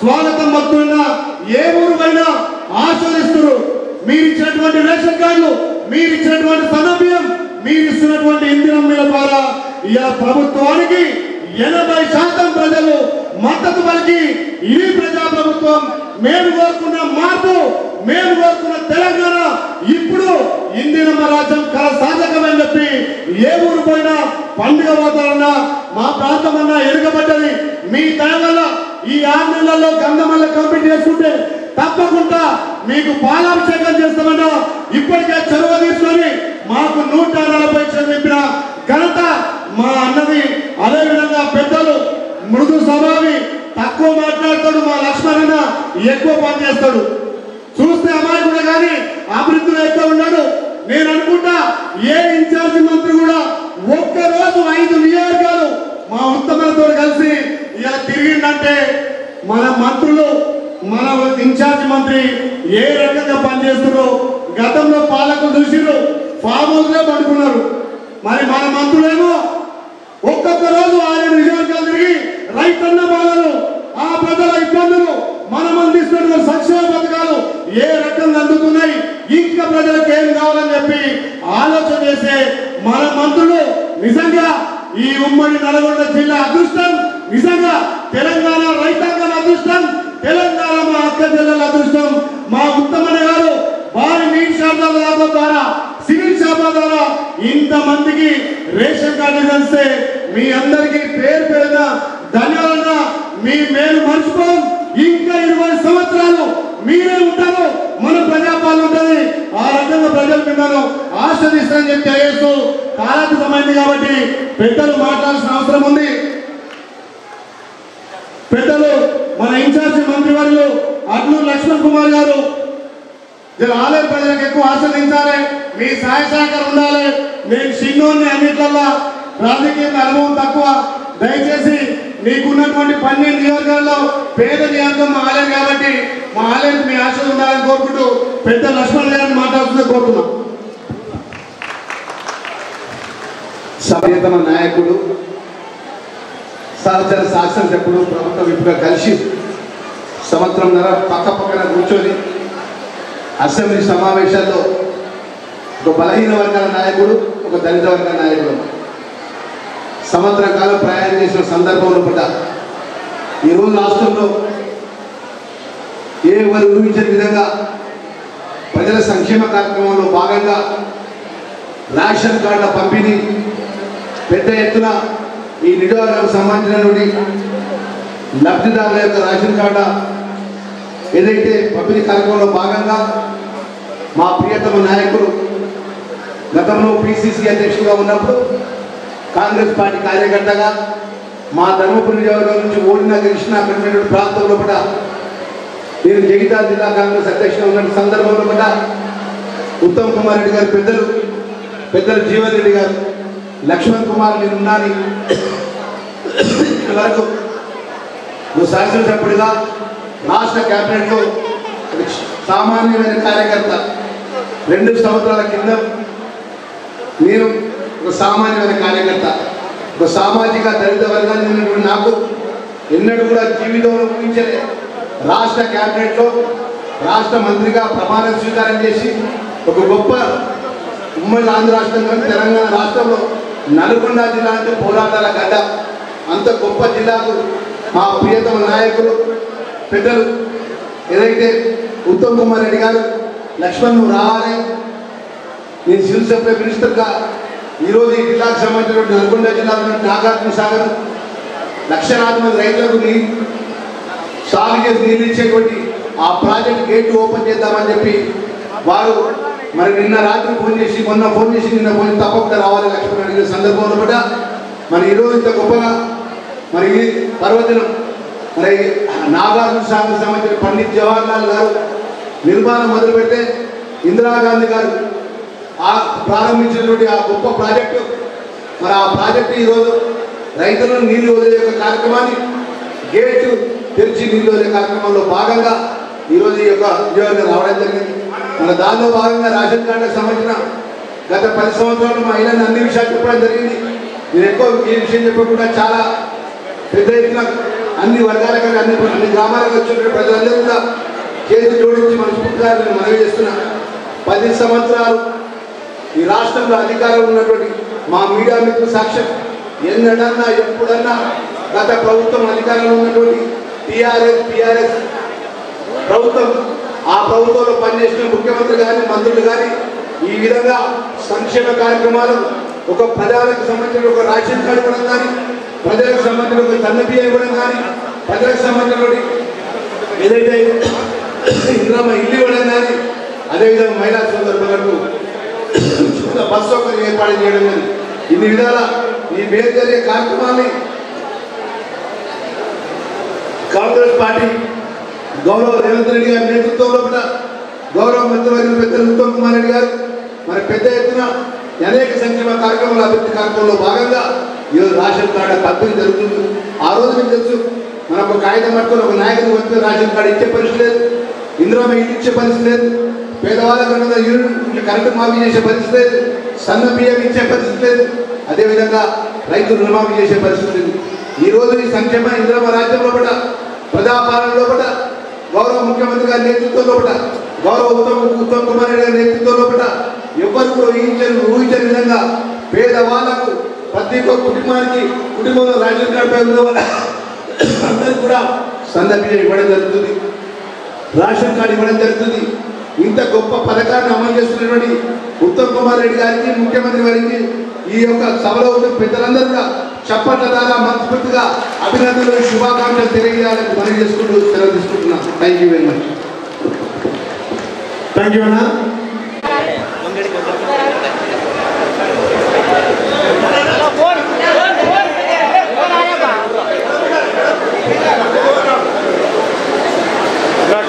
స్వాగతం పలుకుతున్నా. ఏ ఊరువైనా ఆస్వాదిస్తున్నారు. మీరు ఇచ్చినటువంటి రేషన్ కార్డులు, మీరు ఇచ్చినటువంటి సన్నబియ్యం, మీరు ఇస్తున్నటువంటి ఇంధనం ద్వారా ఇలా ప్రభుత్వానికి 80% ప్రజలు మద్దతు పలికి ఇది ప్రజాప్రభుత్వం, మేము కోరుకున్న మార్పు, మేము కోరుకున్న తెలంగాణ ఇప్పుడు ఇందిరమ్మ రాజ్యం కళ సాధకమని చెప్పి ఏ ఊరు పోయినా పండుగ వాతావరణ మా ప్రాంతం అన్నా ఎరుగబడ్డది. మీ దయ వల్ల ఈ 6 నెలల్లో గంధమల్ల కంప్లీట్ చేసుకుంటే తప్పకుండా మీకు పాలాభిషేకం చేస్తామన్నా. ఇప్పటికే చొరవ తీసుకొని మాకు 140 చదివించిన ఘనత మా అన్నది. అదేవిధంగా పెద్దలు మృదు స్వభావి, తక్కువ మాట్లాడతాడు. మా లక్ష్మణ ఎక్కువ పని చేస్తాడు. చూస్తే అమాయకుడు కానీ అభివృద్ధిలో ఎక్కువ ఉన్నాడు. నేను అనుకుంటా ఏ ఇన్ఛార్జి మంత్రి కూడా ఒక్కరోజు 5 నియోజకాలు మా ఉత్తమలతో కలిసి ఇలా తిరిగిందంటే మన మంత్రులు, మన ఇన్ఛార్జి మంత్రి ఏ రకంగా పనిచేస్తున్నారో గతంలో పాలకులు చూసిరు, ఫామ్ హౌస్ లో పడుకున్నారు. మరి మన మంత్రులేమో ఒక్కొక్క రోజు 6 నియోజకాలు తిరిగి రైతన్న బాధలు, ఆ ప్రజల ఇబ్బందులు, మనం అందిస్తున్న సంక్షేమ పథకాలు ఏ రకంగా అందుతున్నాయి, ఇంకా ప్రజలకు ఏం కావాలని చెప్పి ఆలోచన చేసే మన మంత్రులు నిజంగా ఈ ఉమ్మడి నల్గొండ జిల్లా అదృష్టం, నిజంగా తెలంగాణ రైతాంగం అదృష్టం, తెలంగాణ మా అక్క జిల్లాల అదృష్టం. మా ఉత్తమన్న గారు భారీ నీటి శాతాల ద్వారా, సివిల్ శాఖ ద్వారా ఇంతమందికి రేషన్ కార్డు కలిస్తే మీ అందరికీ పేరు పేరున ధన్యవాదాలు. మీ మేలు మర్చిపోం. ఇంకా 20 సంవత్సరాలు మీరే ఉంటారు. మన ప్రజాపాలన ఉంటుంది. ఆ రకంగా ప్రజలు మిమ్మల్ని ఆస్వాదిస్తారని చెప్పి తెలియజేస్తూ కాలాతీతమైంది కాబట్టి పెద్దలు మాట్లాడాల్సిన అవసరం ఉంది. పెద్దలు మన ఇన్ఛార్జి మంత్రివర్యులు అడ్లూరు లక్ష్మణ్ కుమార్ గారు ఆలయ ప్రజలకు ఎక్కువ ఆస్వాదించాలి, మీ సహాయ సహకారం ఉండాలి. నేను చిన్నోన్ని అన్నిట్లల్లో రాజకీయ అనుభవం తక్కువ, దయచేసి మీకున్నటువంటి 12 నియోజకవర్గాల్లో పేద నియోజకం మా ఆలయం కాబట్టి మా ఆలయానికి మీ ఆశలు ఉండాలని కోరుకుంటూ పెద్ద లక్ష్మణ్ గారిని మాట్లాడుతుందని కోరుతున్నాం. సభ్యతమ నాయకుడు, సహచర శాసనసభ్యుడు, ప్రభుత్వ విప్పుగా కలిసి సంవత్సరంన్నర పక్కన కూర్చొని అసెంబ్లీ సమావేశాల్లో ఒక బలహీన వర్గాల నాయకుడు, ఒక దళిత వర్గాల నాయకుడు సంవత్సర కాలం ప్రయాణం చేసిన సందర్భంలో కూడా ఈరోజు రాష్ట్రంలో ఎవరు ఊహించని విధంగా ప్రజల సంక్షేమ కార్యక్రమంలో భాగంగా రేషన్ కార్డుల పంపిణీ పెద్ద ఎత్తున ఈ నియోజకవర్గానికి సంబంధించినటువంటి లబ్ధిదారుల యొక్క రేషన్ కార్డు ఏదైతే పంపిణీ కార్యక్రమంలో భాగంగా మా ప్రియతమ నాయకులు గతంలో పిసిసి అధ్యక్షుడిగా ఉన్నప్పుడు కాంగ్రెస్ పార్టీ కార్యకర్తగా మా ధర్మపురి నియోజకవర్గం నుంచి ఓడిన గెలిచిన అక్కడ ప్రాంతంలో కూడా నేను జగిత్యాల జిల్లా కాంగ్రెస్ అధ్యక్షుడు ఉన్న సందర్భంలో కూడా ఉత్తమ్ కుమార్ రెడ్డి గారు పెద్దలు జీవన్ రెడ్డి గారు లక్ష్మణ్ కుమార్ నేను ఉన్నాను వరకు శాసనసభ్యుడిగా రాష్ట్ర క్యాబినెట్లో సామాన్యమైన కార్యకర్త 2 సంవత్సరాల కింద నేను ఒక సామాన్యమైన కార్యకర్త, ఒక సామాజిక దళిత వర్గాన్ని ఉన్నటువంటి నాకు ఎన్నడూ కూడా జీవితంలో ఊహించలే రాష్ట్ర క్యాబినెట్లో రాష్ట్ర మంత్రిగా ప్రమాణ స్వీకారం చేసి ఒక గొప్ప ఉమ్మడి ఆంధ్ర రాష్ట్రంలో తెలంగాణ రాష్ట్రంలో నల్గొండ జిల్లా అంటే పోరాటాల గడ్డ, అంత గొప్ప జిల్లాకు మా ప్రియతమ నాయకులు పెద్దలు ఏదైతే ఉత్తమ్ కుమార్ రెడ్డి గారు లక్ష్మణ్ రావాలి, నేను సివిల్ సప్లై మినిస్టర్గా ఈరోజు ఈ జిల్లాకు సంబంధించినటువంటి నల్గొండ జిల్లాలో నాగార్జున సాగర్ లక్షలాది మంది రైతులకు సాగు చేసి నీళ్ళు ఇచ్చేటువంటి ఆ ప్రాజెక్ట్ గేట్ ఓపెన్ చేద్దామని చెప్పి వారు మరి నిన్న రాత్రి ఫోన్ చేసి నిన్న ఫోన్ తప్పకుండా రావాలి లక్ష్మణ్ అడిగిన సందర్భంలో కూడా మరి ఈరోజు ఇంత గొప్పగా మరి ఈ పర్వదినం మరి నాగార్జున సాగర్ సంబంధించిన పండిత్ జవహర్లాల్ గారు నిర్మాణం మొదలు పెడితే ఇందిరాగాంధీ గారు ప్రారంభించినటువంటి ఆ గొప్ప ప్రాజెక్టు మరి ఆ ప్రాజెక్టు ఈరోజు రైతులను నీళ్లు వదిలే యొక్క కార్యక్రమాన్ని గేటు తెరిచి నీళ్లు వదిలే కార్యక్రమంలో భాగంగా ఈరోజు ఈ యొక్క ఉద్యోగం రావడం జరిగింది. మన దానిలో భాగంగా రేషన్ కార్డుకు సంబంధించిన గత 10 సంవత్సరాలు మా ఇళ్ళని అన్ని విషయాలు చెప్పడం జరిగింది. నేను ఎక్కువ ఈ విషయం చెప్పకుండా చాలా పెద్ద ఎత్తున అన్ని వర్గాలకు అన్ని గ్రామాలకు వచ్చిన ప్రజలందరూ కూడా చేతి జోడించి మనస్ఫూర్తిగా నేను మనవి చేస్తున్నా. 10 సంవత్సరాలు ఈ రాష్ట్రంలో అధికారంలో ఉన్నటువంటి మా మీడియా మిత్రుల సాక్ష్యం ఎన్నడన్నా ఎప్పుడన్నా గత ప్రభుత్వం అధికారంలో ఉన్నటువంటి టీఆర్ఎస్ ప్రభుత్వం ఆ ప్రభుత్వంలో పనిచేసిన ముఖ్యమంత్రి కానీ మంత్రులు కానీ ఈ విధంగా సంక్షేమ కార్యక్రమాలు ఒక ప్రజలకు సంబంధించిన ఒక రేషన్ కార్డు ఇవ్వడం కానీ ప్రజలకు సంబంధించిన ఒక సన్న బియ్యం ఇవ్వడం కానీ ప్రజలకు సంబంధించినటువంటి ఏదైతే ఇంద్రమ్మ ఇల్లు ఇవ్వడం కానీ అదేవిధంగా మహిళా సోదరులకు బస్ సౌకర్యం ఏర్పాటు చేయడం కానీ ఇన్ని విధాల ఈ మేలు జరిగే కార్యక్రమాన్ని కాంగ్రెస్ పార్టీ గౌరవ రేవంత్ రెడ్డి గారి నేతృత్వంలో కూడా గౌరవ మంత్రివర్యులు పెద్దలు ఉత్తమ్ కుమార్ రెడ్డి గారు మరి పెద్ద ఎత్తున అనేక సంక్షేమ కార్యక్రమాల అభివృద్ధి కార్యక్రమంలో భాగంగా ఈరోజు రేషన్ కార్డు పంపిణీ జరుగుతుంది. ఆ రోజు మీకు తెలుసు మనం ఒక కాగితం పట్టుకొని ఒక నాయకుని వచ్చి రేషన్ కార్డు ఇచ్చే పరిస్థితి లేదు, ఇందిరమ్మ ఇల్లు ఇచ్చే పరిస్థితి లేదు, పేదవాళ్ళ యూనిట్ కరెంటు మాఫీ చేసే పరిస్థితి లేదు, సన్న బియ్యం ఇచ్చే పరిస్థితి లేదు, అదేవిధంగా రైతులు రుణమాఫీ చేసే పరిస్థితి లేదు. ఈరోజు ఈ సంక్షేమ ఇందిరమ్మ రాజ్యంలో కూడా ప్రజాపాలనలో కూడా గౌరవ ముఖ్యమంత్రి గారి నేతృత్వంలో కూడా గౌరవ ఉత్తమ్ కుమార్ రెడ్డి గారి నేతృత్వంలో కూడా ఎవరు కూడా ఊహించని విధంగా పేదవాళ్లకు ప్రతి ఒక్క కుటుంబంలో రేషన్ కార్డుపై ఉన్న వాళ్ళ అందరికీ కూడా సన్న బియ్యం ఇవ్వడం జరుగుతుంది, రేషన్ కార్డు ఇవ్వడం జరుగుతుంది. ఇంత గొప్ప పథకాన్ని అమలు చేస్తున్నటువంటి ఉత్తమ్ కుమార్ రెడ్డి గారికి ముఖ్యమంత్రి గారికి ఈ యొక్క సభలో ఉన్న పెద్దలందరూ కూడా చప్పట్ల ద్వారా మనస్ఫూర్తిగా అభినందనలు శుభాకాంక్షలు తెలియజేయాలని మనవి చేసుకుంటూ సెలవు తీసుకుంటున్నాను. Thank you very much. Thank you అన్న.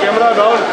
Camera down.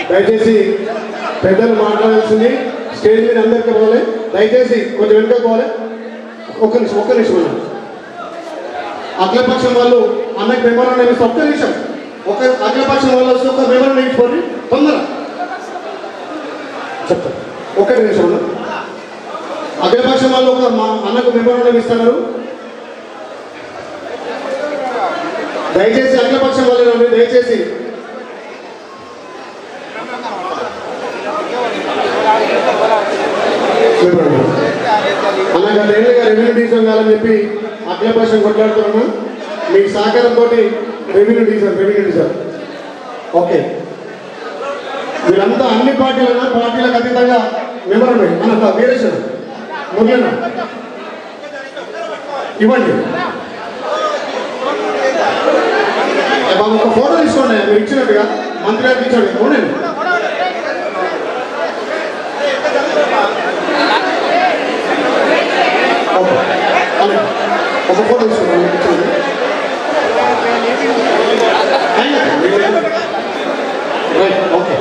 దయచేసి పెద్దలు మాట్లాడాల్సింది స్టేజ్ మీద అందరికీ పోవాలి. దయచేసి కొంచెం వెనుక పోవాలి. ఒక్క నిమిషం అన్న. అఖిలపక్షం వాళ్ళు అన్నకి మెమోరాండం ఇస్తే ఒక్క నిమిషం. అఖిలపక్షం వాళ్ళు వస్తే ఒక మెమోరాండం ఇచ్చిపోండి తొందర చెప్తారు. ఒక్క నిమిషం అన్న. అఖిలపక్షం వాళ్ళు ఒక అన్నకు మెమోరాండం ఇస్తున్నారు. దయచేసి అఖిలపక్షం వాళ్ళు దయచేసి అన్న గత ఏళ్ళుగా రెవెన్యూ డివిజన్ కావాలని చెప్పి అఖిలపక్షం కొట్లాడుతున్నా. మీకు సహకారంతో రెవెన్యూ డివిజన్ ఓకే. వీళ్ళంతా అన్ని పార్టీలకు అతీతంగా మెమోరాండం అన్న వీరేశ్వర మురళన్న ఇవ్వండి. ఒక ఫోటో తీసుకోండి మీరు ఇచ్చినట్టుగా మంత్రి గారికి ఇచ్చాడు. చూడండి ఒక ఫోటో తీసుకోండి. ఓకే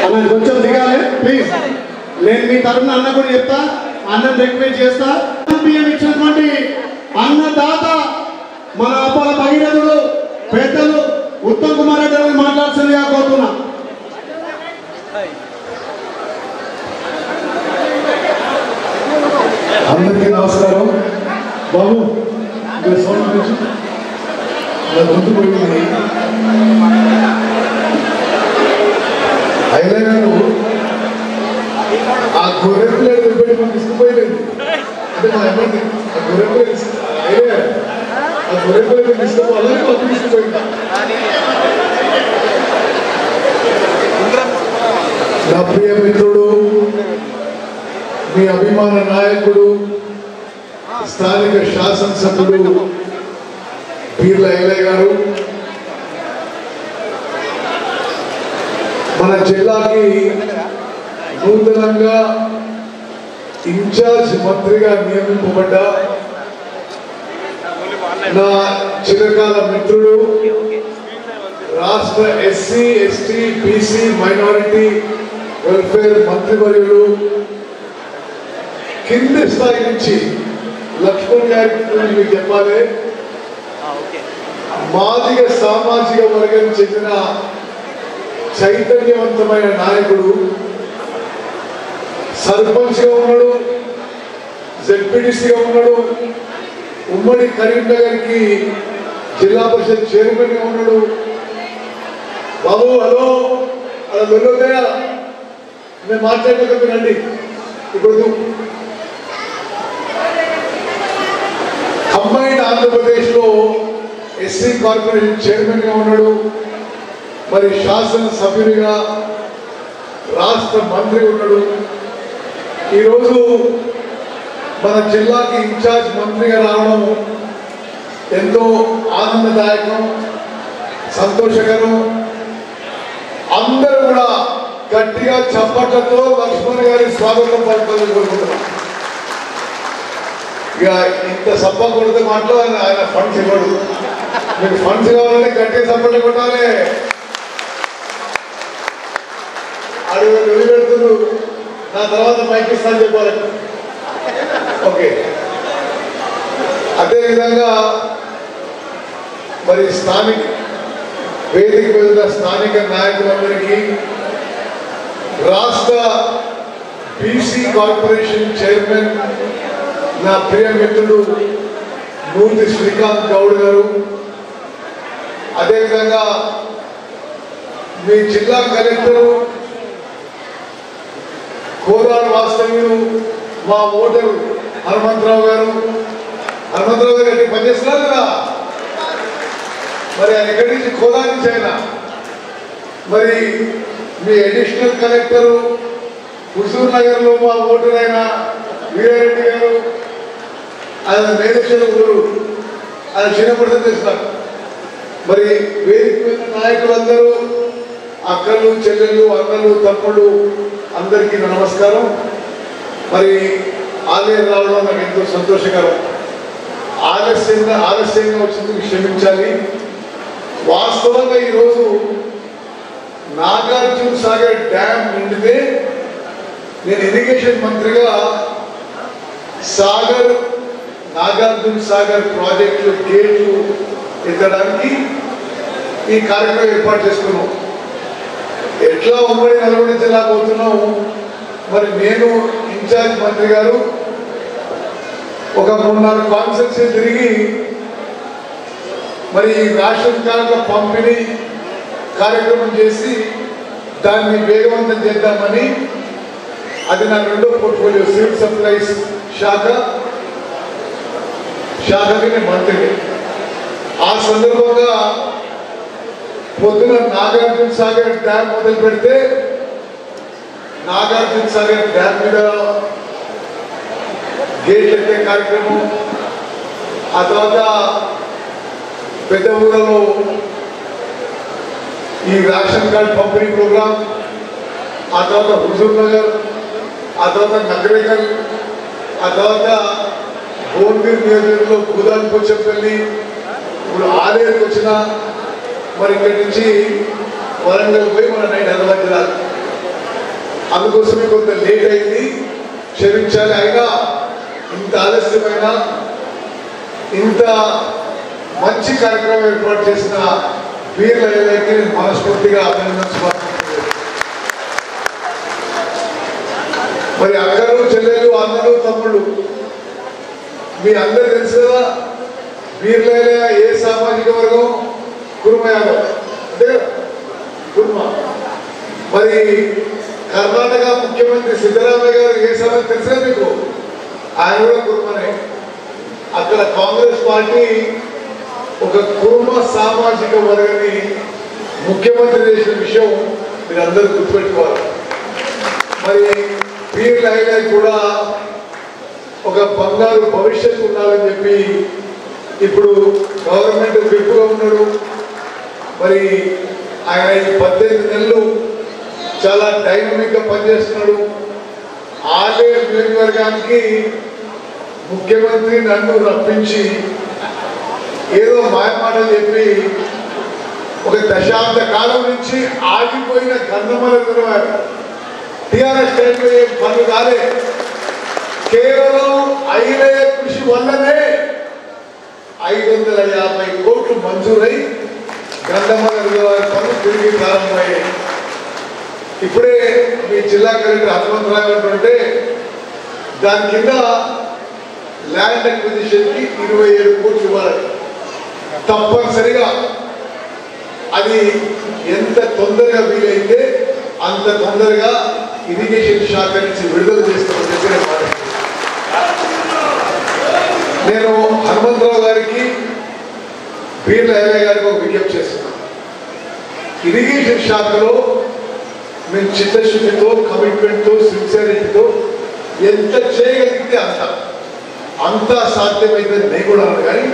అన్న కొంచెం దిగాలి ప్లీజ్. నేను మీ తరఫున అన్న కూడా చెప్తా, అన్నం రిక్వెస్ట్ చేస్తా. బియ్యం ఇచ్చినటువంటి అన్నదాత మన అప్పాల భగీరథుడు పెద్దలు ఉత్తమ్ కుమార్ రెడ్డి గారిని మాట్లాడుతుందిగా కోరుతున్నా. అందరికీ నమస్కారం. బాబు సౌండ్ గురించి గుర్తు పోయింది. అయినా గారు ఆ గొర్రె ప్లేట్ పెట్టి మనం తీసుకుపోయలేదు. అంటే మా అమ్మాయి ఆ గొర్రె ప్లేట్ ఆ గొర్రె ప్లేట్ తీసుకుపోవాలని అప్పు తీసుకుపోయింది. నా ప్రియ మిత్రుడు, మీ అభిమాన నాయకుడు, స్థానిక శాసనసభ్యుడు పీర్ల ఎల్లయ్య గారు, మన జిల్లాకి నూతనంగా ఇన్ఛార్జ్ మంత్రిగా నియమింపబడ్డ నా చిరకాల మిత్రుడు, రాష్ట్ర SC ST BC minority welfare మంత్రివర్యులు, కింది స్థాయి నుంచి లక్ష్మణ్ గారికి మీకు చెప్పాలి, మాదిగ సామాజిక వర్గం చెందిన చైతన్యవంతమైన నాయకుడు, సర్పంచ్గా ఉన్నాడు, జెడ్పీటీసీగా ఉన్నాడు, ఉమ్మడి కరీంనగర్కి జిల్లా పరిషత్ చైర్మన్గా ఉన్నాడు. బాబు హలో అలా వెళ్ళొద్దయా, మేము మాట్లాడలేకపోతే రండి. ఇప్పుడు కంబైన్డ్ ఆంధ్రప్రదేశ్లో ఎస్సీ కార్పొరేషన్ చైర్మన్గా ఉన్నాడు, మరి శాసనసభ్యునిగా రాష్ట్ర మంత్రి ఉన్నాడు. ఈరోజు మన జిల్లాకి ఇన్ఛార్జ్ మంత్రిగా రావడం ఎంతో ఆనందదాయకం. సంతోషకరం. అందరూ కూడా గట్టిగా చప్పట్లతో లక్ష్మణ్ గారి స్వాగతం పలకాలని కోరుకుంటున్నాం. ఇక ఇంత సబ్బ కొడితే మాటలో ఆయన ఫండ్స్ ఇవ్వడు. మీకు ఫండ్స్ కావాలంటే గట్టిగా చప్పట్లు కొట్టాలి. అడుగు వదిలిపెడుతున్నారు. నా తర్వాత మైక్ ఇస్తాను చెప్పాలి. ఓకే. అదేవిధంగా మరి స్థానిక వేదిక మీద స్థానిక నాయకులందరికీ, రాష్ట్ర బీసీ కార్పొరేషన్ చైర్మన్ నా ప్రియ మిత్రుడు మూర్తి శ్రీకాంత్ గౌడ్ గారు, అదేవిధంగా మీ జిల్లా కలెక్టరు, కోదాడు వాస్తవ్యులు, మా ఓటరు హనుమంతరావు గారు ఎక్కడికి పనిచేస్తున్నారు కదా. మరి ఆయన ఎక్కడి నుంచి? కోదా నుంచి. ఆయన మరి మీ అడిషనల్ కలెక్టరు హుజూర్ నగర్ లో మా ఓటర్ అయిన వీరారెడ్డి గారు, ఆయన మేనేజర్ ఊరు, ఆయన చిన్నప్పటి చేస్తారు. మరి వేదిక మీద నాయకులందరూ, అక్కలు చెల్లెళ్ళు అన్నలు తమ్ముళ్ళు అందరికీ నమస్కారం. మరి ఆలయం రావడం నాకు ఎంతో సంతోషకరం. ఆలస్యంగా వచ్చింది, క్షమించాలి. వాస్తవంగా ఈరోజు నాగార్జున సాగర్ డ్యామ్ నిండితే నేను ఇరిగేషన్ మంత్రిగా నాగార్జున సాగర్ ప్రాజెక్టు గేట్లు ఎత్తడానికి ఈ కార్యక్రమం ఏర్పాటు చేసుకున్నాం. ఎట్లా ఉమ్మడి నల్గొండ జిల్లా పోతున్నాం. మరి నేను ఇన్ఛార్జ్ మంత్రి గారు ఒక 3-4 కాన్స్టిట్యూన్సీ తిరిగి మరి రేషన్ కార్డుల పంపిణీ కార్యక్రమం చేసి దాన్ని వేగవంతం చేద్దామని, అది నా రెండో పోర్ట్ఫోలియో. సివిల్ సప్లైస్ శాఖకి నేను మంత్రిని. ఆ సందర్భంగా పొద్దున నాగార్జున సాగర్ డ్యామ్ మొదలు పెడితే నాగార్జున సాగర్ డ్యామ్ మీద గేట్లు ఎత్తే కార్యక్రమం, ఆ తర్వాత పెద్ద ఊళ్ళలో ఈ రేషన్ కార్డు పంపిణీ ప్రోగ్రాం, ఆ తర్వాత హుజూర్ నగర్, ఆ తర్వాత నగరేకల్, ఆ తర్వాత భువనగిరి నియోజకవర్గంలో భూదాన్ పోచంపల్లి, ఇప్పుడు ఆలేరుకి వచ్చిన, మరి ఇక్కడి నుంచి వరంగల్ పోయి మన నైట్ హైదరాబాద్ జిల్లాలు. అందుకోసమే కొంత లేట్ అయింది, క్షమించాలి. అయినా ఇంత ఆలస్యమైన ఇంత మంచి కార్యక్రమం ఏర్పాటు చేసిన వీరులకి నేను మనస్ఫూర్తిగా అభినందించుకుంటున్నాను. మరి అక్కలు చెల్లెలు అన్నలు తమ్ముళ్ళు మీ అందరూ తెలుసు కదా. వీరులైన ఏ సామాజిక వర్గం? కుర్మ యాదవ్, అంతే కదా, కుర్మ. మరి కర్ణాటక ముఖ్యమంత్రి సిద్ధరామయ్య గారు ఏ సమాజం తెలుసా మీకు? ఆయన కూడా కుర్మనే. అక్కడ కాంగ్రెస్ పార్టీ ఒక కుర్మ సామాజిక వర్గాన్ని ముఖ్యమంత్రి చేసిన విషయం మీరు అందరూ గుర్తుపెట్టుకోవాలి. మరి వీరులైనా కూడా ఒక బంగారు భవిష్యత్తు ఉండాలని చెప్పి ఇప్పుడు గవర్నమెంట్ విప్పుగా ఉన్నాడు. మరి ఆయన 18 నెలలు చాలా డైనమిక్గా పనిచేస్తున్నాడు. ఆలేరు నియోజకవర్గానికి ముఖ్యమంత్రి నన్ను రప్పించి ఏదో మాయమాటలు చెప్పి ఒక దశాబ్ద కాలం నుంచి ఆగిపోయిన గంధమల నిర్వాహం టీఆర్ఎస్ టైంలో ఏం పనులు కాలే. కేవలం ఐలయ కృషి వల్లనే 550 కోట్లు మంజూరై గంధమల నిర్వాహం పనులు తిరిగి ప్రారంభమయ్యాయి. ఇప్పుడే మీ జిల్లా కలెక్టర్ హనుమంతరావు అంటుంటే దాని కింద ల్యాండ్ అక్విజిషన్ కి 27 కోట్లు ఇవ్వాలి. తప్పనిసరిగా అది ఎంత తొందరగా వీలైతే అంత తొందరగా ఇరిగేషన్ శాఖ నుంచి విడుదల చేస్తామని చెప్పి నేను హనుమంతరావు గారికి, వీర్ల ఎల్ఐ గారికి ఒక విజ్ఞప్తి చేస్తున్నాను. ఇరిగేషన్ శాఖలో మేము చిత్తశుద్ధితో, కమిట్మెంట్తో, సిన్సియారిటీతో ఎంత చేయగలిగితే అంత సాధ్యమైందని నేను కూడా అన్నాను. కానీ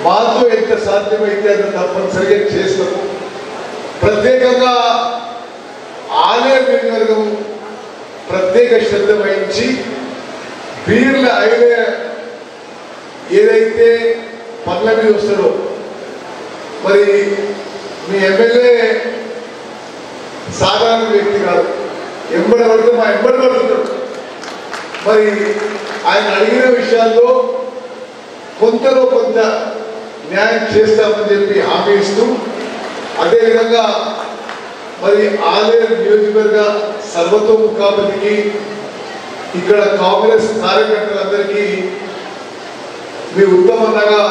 మాతో ఎంత సాధ్యమైతే అంత తప్పనిసరిగా చేస్తాము. ప్రత్యేకంగా ఆలయ నియోజకవర్గం ప్రత్యేక శ్రద్ధ వహించి బీర్ల ఐలే ఏదైతే పనుల మీద వస్తాడో మరి మీ ఎమ్మెల్యే సాధారణ వ్యక్తి కాదు, ఎంబడి పడుతూ మా ఎంబడి పడుతున్నాడు. మరి ఆయన అడిగిన విషయాల్లో కొంతలో కొంత న్యాయం చేస్తామని చెప్పి హామీ ఇస్తూ, అదేవిధంగా మరి ఆలయ నియోజకవర్గ సర్వతోముఖాభివృద్ధికి ఇక్కడ కాంగ్రెస్ కార్యకర్తలందరికీ మీ ఉత్తమంగా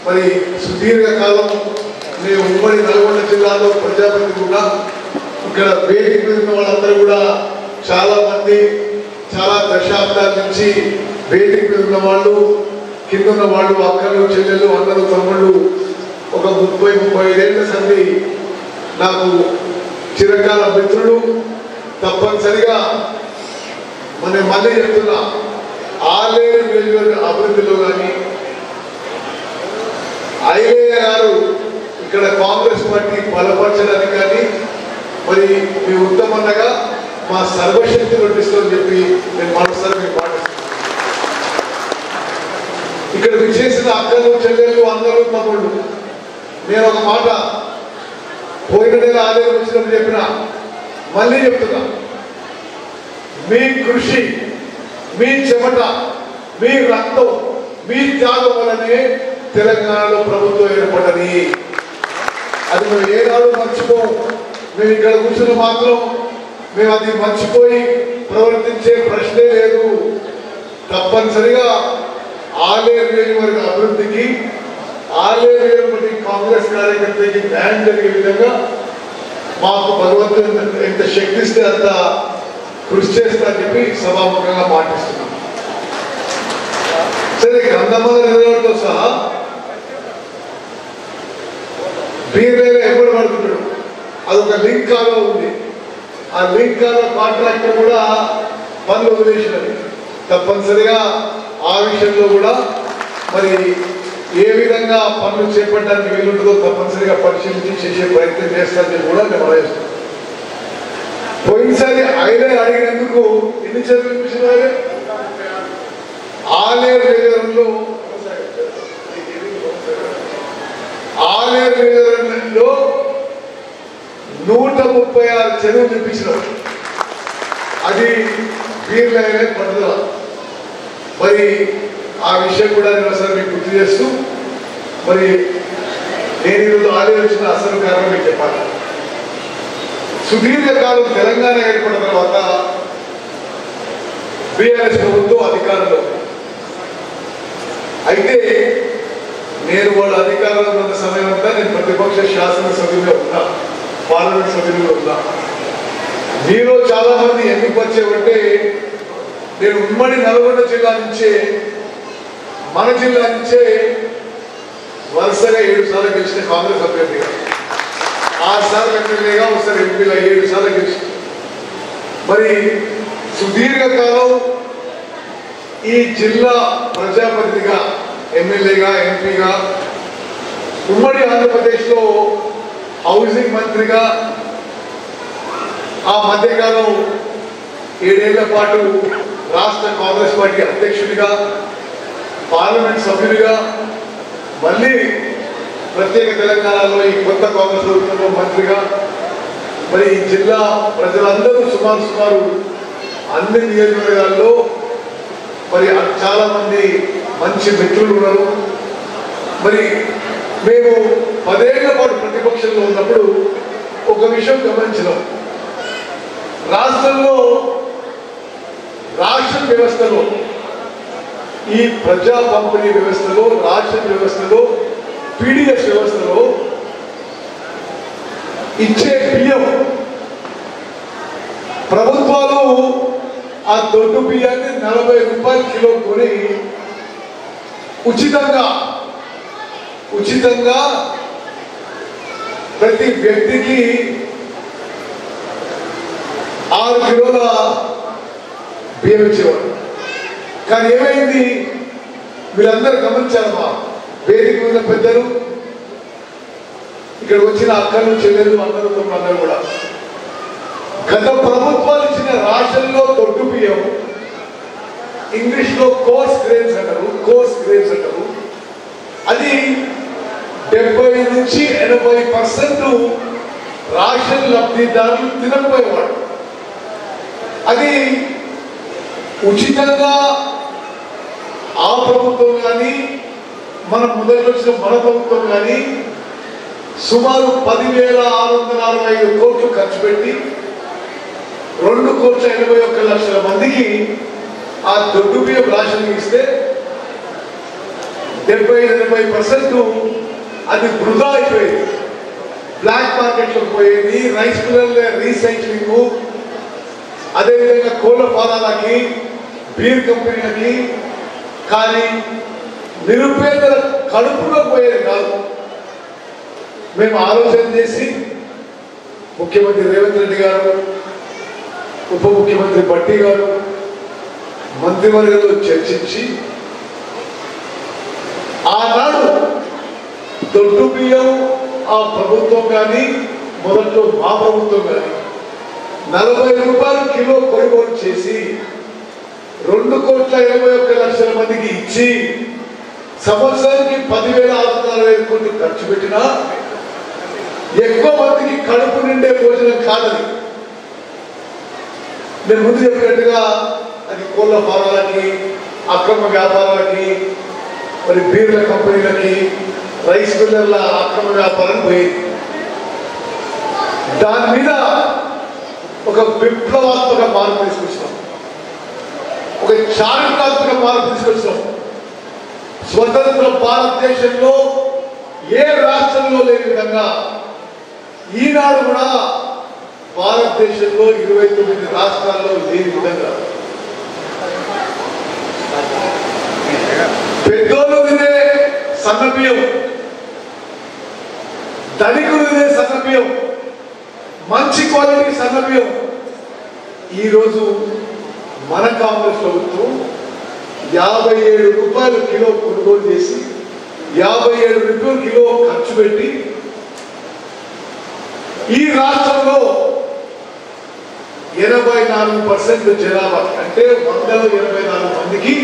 మరి సుదీర్ఘకాలం మీ ఉమ్మడి నల్గొండ జిల్లాలో ప్రజాపతి కూడా ఇక్కడ వేదిక మీద ఉన్న వాళ్ళందరూ కూడా చాలా మంది చాలా దశాబ్దాల నుంచి వేదిక మీద ఉన్న వాళ్ళు, కింద ఉన్న వాళ్ళు, అక్కలు చెల్లెళ్ళు అన్నలు తమ్ముళ్ళు ఒక 30-35 ఏళ్ల సంది నాకు చిరకాల మిత్రులు. తప్పనిసరిగా మనం మళ్ళీ చెప్తున్నా, ఆలయ నియోజకవర్గ అభివృద్ధిలో కానీ ఐలయ్య గారు ఇక్కడ కాంగ్రెస్ పార్టీ బలపరచడానికి కానీ మరి మీ ఉత్తమన్నగా మా సర్వశక్తి నటిస్తుందని చెప్పి నేను మరోసారి మీకు పాటిస్తున్నాను. ఇక్కడ విచేసిన అక్కలు చెల్లెళ్ళు అందరూ తమ్ముళ్ళు, నేను ఒక మాట పోయిన నెల ఆలయం వచ్చినప్పుడు చెప్పిన, మళ్ళీ చెప్తున్నా, మీ కృషి, మీ చెమట, మీ రక్తం, మీ త్యాగం వల్లనే తెలంగాణలో ప్రభుత్వం ఏర్పడని. అది మేము ఏనాడు మర్చిపోం. మేము ఇక్కడ కూర్చుని మాత్రం మేము అది మర్చిపోయి ప్రవర్తించే ప్రశ్నే లేదు. తప్పనిసరిగా ఆలయ నియోజకవర్గ అభివృద్ధికి, ఆలయ నియోజకవర్గ కాంగ్రెస్ కార్యకర్తకి న్యాయం జరిగే విధంగా మాకు భగవంతుడు ఎంత శక్తిస్తే అంత కృషి చేస్తారని చెప్పి సభాముఖంగా మాటిస్తున్నాం. సరే, గ్రంథమాల నిలవడంతో సహా బీర్వేలో ఎవరు పడుతున్నాడు, అదొక లింక్ కాగా ఉంది. ఆ లింక్ కాగా కాంట్రాక్టర్ కూడా పనులు వదిలేసినది. తప్పనిసరిగా ఆ విషయంలో కూడా మరి ఏ విధంగా పనులు చేపట్టడానికి వీలుంటుందో తప్పనిసరిగా పరిశీలించి చేసే ప్రయత్నం చేస్తారని కూడా నేను మనవిస్తున్నాను. పోయినసారి ఐలే అడిగినందుకు ఎన్ని చదివించిన ఆలయ నియోజకవర్గంలో ఆలయ నియోజకవర్గంలో 136 చెరువులు తెప్పించినాం. అది బీర్లైన పడుదల. మరి ఆ విషయం కూడా నేను ఒకసారి మీకు గుర్తు చేస్తూ, మరి నేను ఈరోజు ఆలయం వచ్చిన అసలు కారణం మీకు చెప్పాలి. సుదీర్ఘకాలం తెలంగాణ ఏర్పడిన తర్వాత బీఆర్ఎస్ ప్రభుత్వం అధికారంలో, అయితే నేను వాళ్ళ అధికారంలో ఉన్న సమయం అంతా నేను ప్రతిపక్ష శాసనసభ్యులుగా ఉన్నా, పార్లమెంట్ సభ్యులుగా ఉన్నా. మీలో చాలా మంది ఎందుకు వచ్చేవంటే, నేను ఉమ్మడి నల్గొండ జిల్లా నుంచే, మన జిల్లా నుంచే వరుసగా 7 సార్లు గెలిచిన కాంగ్రెస్ అభ్యర్థిగా, 6 సార్లు ఎమ్మెల్యేగా, ఒకసారి ఎంపీగా 7 సార్లు గెలిచిన. మరి సుదీర్ఘకాలం ఈ జిల్లా ప్రజాప్రతినిధిగా, ఎమ్మెల్యేగా, ఎంపీగా, ఉమ్మడి ఆంధ్రప్రదేశ్లో హౌసింగ్ మంత్రిగా, ఆ మధ్యకాలం 7 ఏళ్ల పాటు రాష్ట్ర కాంగ్రెస్ పార్టీ అధ్యక్షుడిగా, పార్లమెంట్ సభ్యుడిగా, మళ్ళీ ప్రత్యేక తెలంగాణలో ఈ కొత్త కాంగ్రెస్ ప్రభుత్వంలో మంత్రిగా, మరి ఈ జిల్లా ప్రజలందరూ సుమారు అన్ని నియోజకవర్గాల్లో మరి చాలా మంది మంచి మిత్రులు ఉన్నారు. మరి మేము 10 ఏళ్ల పాటు ప్రతిపక్షంలో ఉన్నప్పుడు ఒక విషయం గమనించినాం. రాష్ట్రంలో రాష్ట్ర వ్యవస్థలో, ఈ ప్రజా పంపిణీ వ్యవస్థలో, రాష్ట్ర వ్యవస్థలో, పీడిఎస్ వ్యవస్థలో ఇచ్చే బియ్యం ప్రభుత్వాలు ఆ దొడ్డు బియ్యాన్ని 40 రూపాయలు కిలో కొని ఉచితంగా ప్రతి వ్యక్తికి 6 కిలోల బియ్యం ఇచ్చేవాడు. కానీ ఏమైంది, వీళ్ళందరూ గమనించారమ్మా, వేదిక మీద పెద్దలు, ఇక్కడ వచ్చిన అక్కలు చెల్లెలు అందరూ కూడా గత ప్రభుత్వాలు ఇచ్చిన రాష్ట్రంలో దొడ్డు బియ్యం, ఇంగ్లీష్ లో కోర్స్ గ్రెయిన్స్ అంటారు, అది 70 నుంచి 80% రాషన్ లబ్ధిదారులు తినకపోయేవాడు. అది ఉచితంగా ఆ ప్రభుత్వం కానీ మన మొదటి వచ్చిన మన ప్రభుత్వం కానీ సుమారు 10,665 కోట్లు ఖర్చు పెట్టి 2,81,00,000 మందికి ఆ దొడ్డు బియ్యం రాషన్ ఇస్తే 70-80% అది వృధా అయిపోయింది. బ్లాక్ మార్కెట్లో పోయేది, రైస్ మిల్లర్ల రీసైక్లింగ్, అదేవిధంగా కోళ్ళ ఫారాలకి, బీర్ కంపెనీలకి, కానీ నిరుపేదల కడుపులో పోయేది కాదు. మేము ఆలోచన చేసి ముఖ్యమంత్రి రేవంత్ రెడ్డి గారు, ఉప ముఖ్యమంత్రి భట్టి గారు మంత్రివర్గంలో చర్చించి ఆనాడు దొడ్డు బియ్యం ఆ ప్రభుత్వం కానీ మొదట్లో మా ప్రభుత్వం కానీ 40 రూపాయలు కిలో కొనుగోలు చేసి 2,81,00,000 మందికి ఇచ్చి సంవత్సరానికి 10,665 కోట్లు ఖర్చు పెట్టినా ఎక్కువ మందికి కడుపు నిండే భోజనం కాదని నేను ముందు చెప్పినట్టుగా అది కోళ్ళ ఫారాలకి, అక్రమ వ్యాపారాలకి, మరి బీర్ల కంపెనీలకి, రైస్ మిల్లర్ల అక్రమ వ్యాపారం పోయింది. దాని మీద ఒక విప్లవాత్మక మార్పు తీసుకొచ్చినాం, ఒక చారిత్రాత్మక మార్పు తీసుకొచ్చినాం. స్వతంత్ర భారతదేశంలో ఏ రాష్ట్రంలో లేని విధంగా ఈనాడు కూడా భారతదేశంలో 29 రాష్ట్రాల్లో లేని విధంగా పెద్దోళ్ళు తినే సన్నబియ్యం, ధనికులు తినే సన్నబియ్యం, మంచి క్వాలిటీ సన్నబియ్యం ఈరోజు మన కాంగ్రెస్ ప్రభుత్వం 57 రూపాయలు కిలో కొనుగోలు చేసి 57 రూపాయలు కిలో ఖర్చు పెట్టి ఈ రాష్ట్రంలో 84% జనాభా అంటే 184 మందికి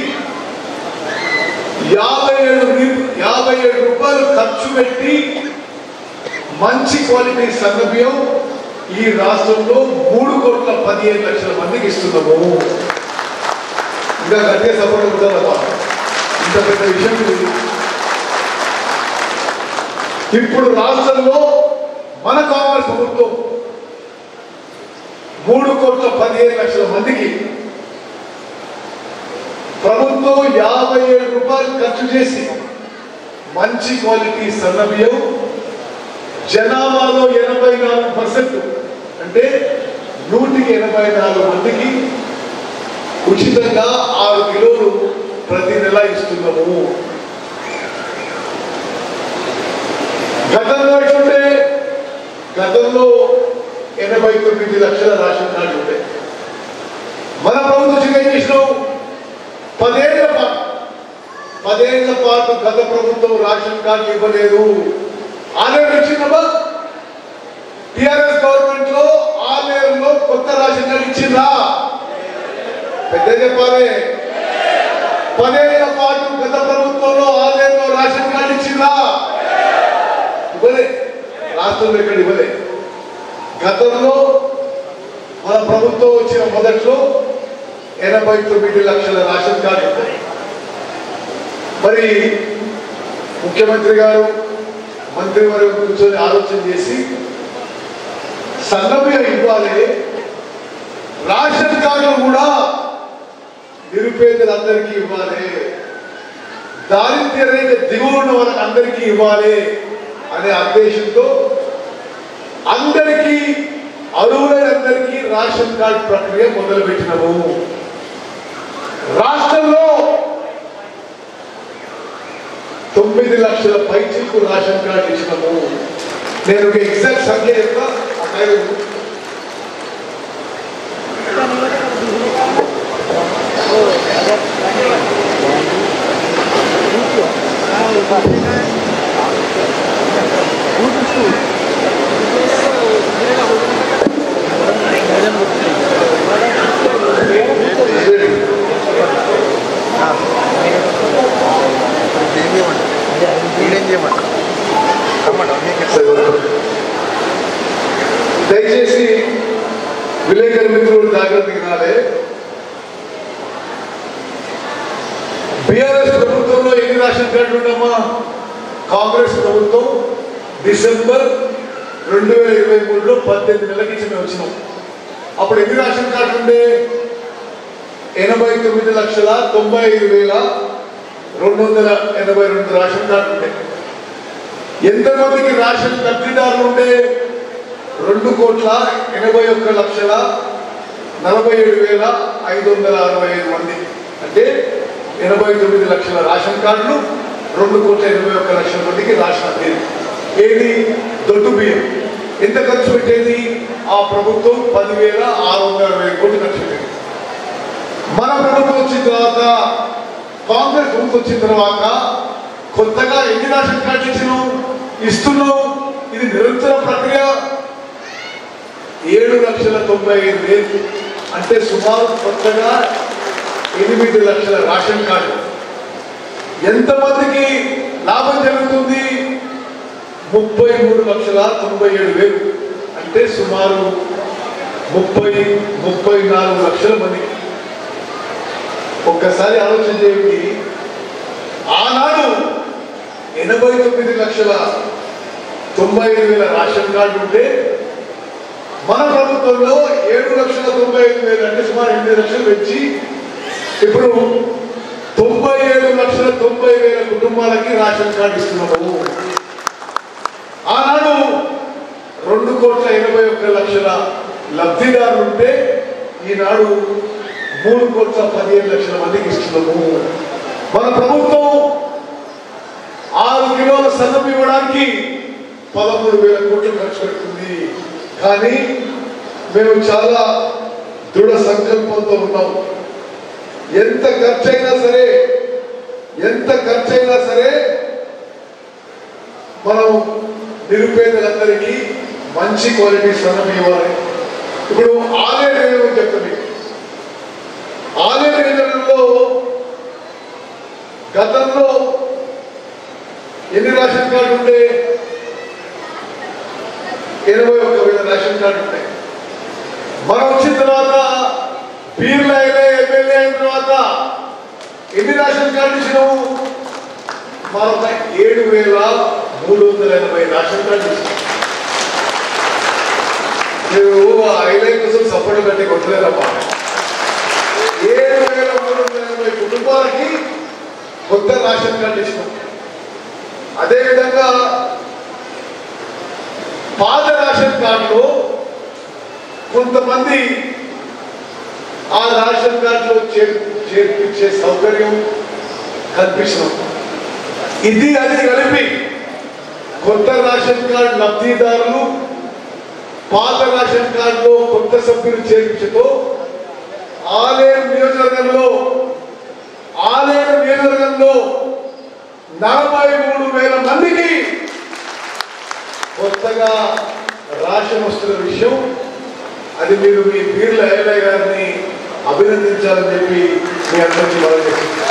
57 రూపాయలు ఖర్చు పెట్టి మంచి క్వాలిటీ సన్నబియ్యం ఈ రాష్ట్రంలో 3,15,00,000 మందికి ఇస్తున్నాము. ఇంకా గట్టిగా సపోర్ట్ అవుతుందా? ఇంత పెద్ద విషయం ఇది. ఇప్పుడు రాష్ట్రంలో మన కాంగ్రెస్ ప్రభుత్వం 3,15,00,000 మందికి ప్రభుత్వం 57 రూపాయలు ఖర్చు చేసి మంచి క్వాలిటీ సన్నబియ్యం జనాభాలో 84% అంటే 184 మందికి ఉచితంగా 6 కిలోలు ప్రతి నెల ఇస్తున్నాము. గతంలో ఎట్లుంటే గతంలో 89 లక్షల రేషన్ కార్డు ఉండే. మన ప్రభుత్వం ఏం చేసినాం? 10 ఏళ్ల పాటు గత ప్రభుత్వం రేషన్ కార్డు ఇవ్వలేదు. ఆలేరు ఇచ్చిందమ్మా. టిఆర్ఎస్ గవర్నమెంట్ లో ఆలేరులో కొత్త రేషన్ కార్డు ఇచ్చిందా? పెద్ద చెప్పాలి. 10 ఏళ్ల పాటు గత ప్రభుత్వంలో ఆలేరులో రేషన్ కార్డు ఇచ్చిందా? ఇవ్వలే. రాష్ట్రంలో ఇక్కడ ఇవ్వలే. గతంలో మన ప్రభుత్వం వచ్చిన మొదట్లో 89 లక్షల రేషన్ కార్డు ఉంది. మరి ముఖ్యమంత్రి గారు మంత్రివర్గం కూర్చొని ఆలోచన చేసి సన్నబియ్యం ఇవ్వాలి, రేషన్ కార్డులు కూడా నిరుపేదలందరికీ ఇవ్వాలి, దారిద్ర్య రేఖ దిగువ ఉన్న వాళ్ళకి అందరికీ ఇవ్వాలి అనే ఉద్దేశంతో అందరికీ అర్హులైనందరికీ రేషన్ కార్డు ప్రక్రియ మొదలుపెట్టినాము. రాష్ట్రంలో 9 లక్షల పైచిలకు రేషన్ కార్డు ఇచ్చినాము. నేను ఒక ఎగ్జాక్ట్ సంఖ్య చెప్తా. అక్కడ దయచేసి విలేకరు మిత్రులు జాగ్రత్తగా వినాలి. బీఆర్ఎస్ ప్రభుత్వంలో ఎన్ని రేషన్ కార్డులు ఉన్నామా? కాంగ్రెస్ ప్రభుత్వం డిసెంబర్ 2023లో 18 నెలలకి ఇచ్చి మేము వచ్చినాం. అప్పుడు ఎన్ని రేషన్ కార్డులు ఉండే? 89,95,282 రేషన్ కార్డులు ఉండే. ఎంతమందికి రేషన్ లబ్ధిదారులు ఉండే? 2,41,47,565 మంది. అంటే 89 లక్షల రేషన్ కార్డులు, 2,81,00,000 మందికి రేషన్ అందేది. ఏది? దొడ్డు బియ్యం. ఎంత ఖర్చు పెట్టేది ఆ ప్రభుత్వం? 10,660 కోట్లు ఖర్చు పెట్టేది. మన ప్రభుత్వం వచ్చిన తర్వాత, కాంగ్రెస్ ప్రభుత్వం వచ్చిన తర్వాత కొత్తగా ఎన్ని రేషన్ కార్డు ఇస్తున్నాం? ఇది నిరంతర ప్రక్రియ. 7,95,000 అంటే సుమారు కొత్తగా 8 లక్షల రేషన్ కార్డు. ఎంతమందికి లాభం జరుగుతుంది? 33,97,000 అంటే సుమారు 34 లక్షల మందికి. ఒక్కసారి ఆలోచన చేయండి. ఆనాడు 89,95,000 రేషన్ కార్డు ఉంటే మన ప్రభుత్వంలో 7,95,000 అంటే సుమారు 8 లక్షలు పెంచి ఇప్పుడు 97,90,000 కుటుంబాలకి రేషన్ కార్డు ఇస్తున్నాము. ఆనాడు 2,81,00,000 లబ్ధిదారులు ఉంటే ఈనాడు 3,15,00,000 మందికి ఇస్తున్నాము. మన ప్రభుత్వం 6 కిలోల సన్నం ఇవ్వడానికి 13,000 కోట్లు ఖర్చు పెడుతుంది. కానీ మేము చాలా దృఢ సంకల్పంతో ఉన్నాం. ఎంత ఖర్చైనా సరే మనం నిరుపేదలందరికీ మంచి క్వాలిటీ సన్నం ఇవ్వాలి. ఇప్పుడు ఆలయ చెప్తాను. ఆలయ నిధులలో గతంలో ఎన్ని రేషన్ కార్డు ఉంటే? 81,000 రేషన్ కార్డు ఉంటాయి. మనం వచ్చిన తర్వాత పీర్ల ఎమ్మెల్యే అయిన తర్వాత ఎన్ని రేషన్ కార్డు ఇచ్చినాము? మరొక 7,380 రేషన్ కార్డు ఇచ్చినాం. నువ్వు ఐలైన్ కోసం సపోర్ట్ కట్టి కొట్టలేదమ్మా. 7,380 కుటుంబాలకి కొత్త రేషన్ కార్డు ఇచ్చినాం. అదేవిధంగా పాత రేషన్ కార్డులో కొంతమంది ఆ రేషన్ కార్డులో చేర్పించే సౌకర్యం కల్పించినాం. ఇది అది కలిపి కొత్త రేషన్ కార్డు లబ్ధిదారులు పాత రేషన్ కార్డులో కొత్త సభ్యులు చేర్పించతో ఆలేరు నియోజకవర్గంలో 43,000 మందికి కొత్తగా రేషన్ వస్తున్న విషయం. అది మీరు మీ పీర్ల ఎల్ఐ గారిని అభినందించాలని చెప్పి మీ అందరికీ మనం చేస్తున్నాం.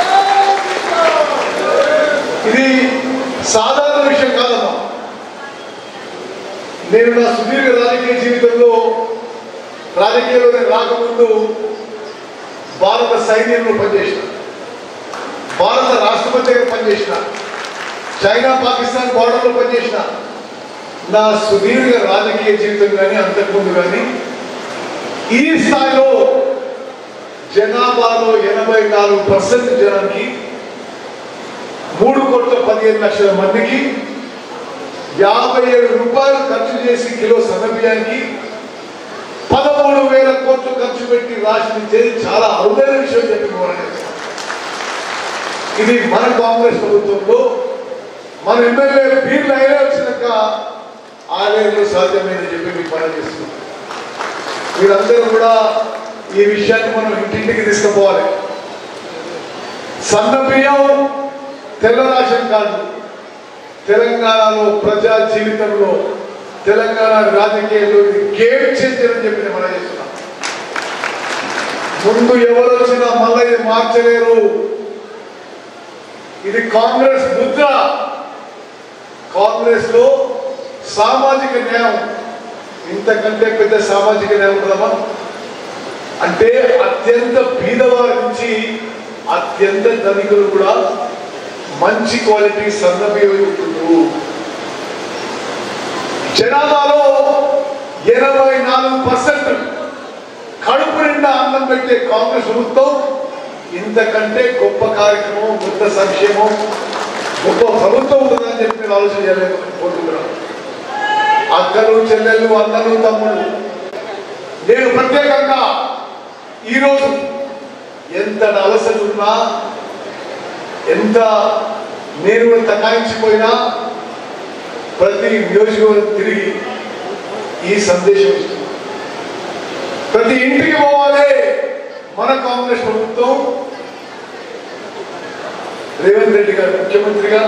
ఇది సాధారణ విషయం కాదమ్మా. నేను నా సుదీర్ఘ రాజకీయ జీవితంలో రాజకీయాల్లో రాకముందు భారత సైన్యంలో పనిచేసిన, భారత రాష్ట్రపతిగా పనిచేసిన, చైనా పాకిస్తాన్ బార్డర్లో పనిచేసిన. నా సుదీర్ఘ రాజకీయ జీవితం కానీ అంతకుముందు కానీ ఈ స్థాయిలో జనాభాలో 84% జనానికి 3,15,00,000 మందికి 57 రూపాయలు ఖర్చు చేసి కిలో సన్నబియ్యానికి 13,000 కోట్లు ఖర్చు పెట్టి రాష్ట్రీయ చాలా అరుదైన విషయం చెప్పి ఇది మన కాంగ్రెస్ ప్రభుత్వంలో మన ఎమ్మెల్యే పీర్ల అయినా వచ్చినాక ఆలయంలో సాధ్యమైందని చెప్పి మీకు మనం చేస్తున్నాం. మీరందరూ కూడా ఈ విషయాన్ని మనం ఇంటింటికి తీసుకుపోవాలి. సన్న బియ్యం, తెల్ల రేషన్ కార్డు తెలంగాణలో ప్రజా జీవితంలో, తెలంగాణ రాజకీయాల్లో ఇది గేమ్ చేంజర్ అని చెప్పి మనం చేస్తున్నాం. ముందు ఎవరు వచ్చినా మళ్ళీ ఇది మార్చలేరు. ఇది కాంగ్రెస్ ముద్ర. కాంగ్రెస్ లో సామాజిక న్యాయం, ఇంతకంటే పెద్ద సామాజిక న్యాయం ఉంటుందమ్మా? అంటే అత్యంత బీదవారి నుంచి అత్యంత ధనికులు కూడా మంచి క్వాలిటీ సన్నబియ్యం ఉంటున్నారు. జనాభాలో 84% కడుపు నిండా అన్నం పెట్టే కాంగ్రెస్ ప్రభుత్వం ఇంతకంటే గొప్ప కార్యక్రమం, గొప్ప సంక్షేమం, గొప్ప ప్రభుత్వం ఉంటుందని చెప్పి నేను ఆలోచన చేయలేకపోతున్నాను. అక్కలు, చెల్లెళ్ళు, అన్నలు, తమ్ముళ్ళు, నేను ప్రత్యేకంగా ఈరోజు ఎంత అలసట ఉన్నా, ఎంత నేను తకాయించిపోయినా ప్రతి నియోజకవర్గం తిరిగి ఈ సందేశం ఇస్తున్నాను. ప్రతి ఇంటికి పోవాలి. మన కాంగ్రెస్ ప్రభుత్వం రేవంత్ రెడ్డి గారు ముఖ్యమంత్రిగా,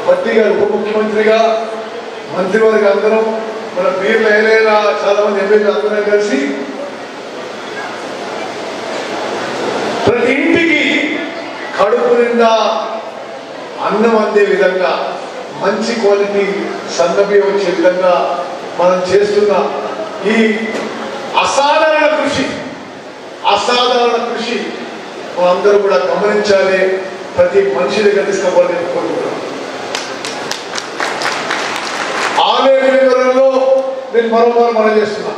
పట్టి గారు ఉప ముఖ్యమంత్రిగా, మంత్రివర్గ అందరం, మన పీర్లు ఏదైనా చాలా మంది ఎమ్మెల్యేలు అందరం కలిసి ప్రతి ఇంటికి కడుపు నిండా అన్నం అందే విధంగా, మంచి క్వాలిటీ సన్నబియ్యం వచ్చే విధంగా మనం చేస్తున్న ఈ అసాధారణ కృషి మనందరూ కూడా గమనించాలి. ప్రతి మనిషి దగ్గర తీసుకోవాలని కోరుకుంటున్నాం. ఆలయంలో నేను మరోమారు మనం చేస్తున్నా.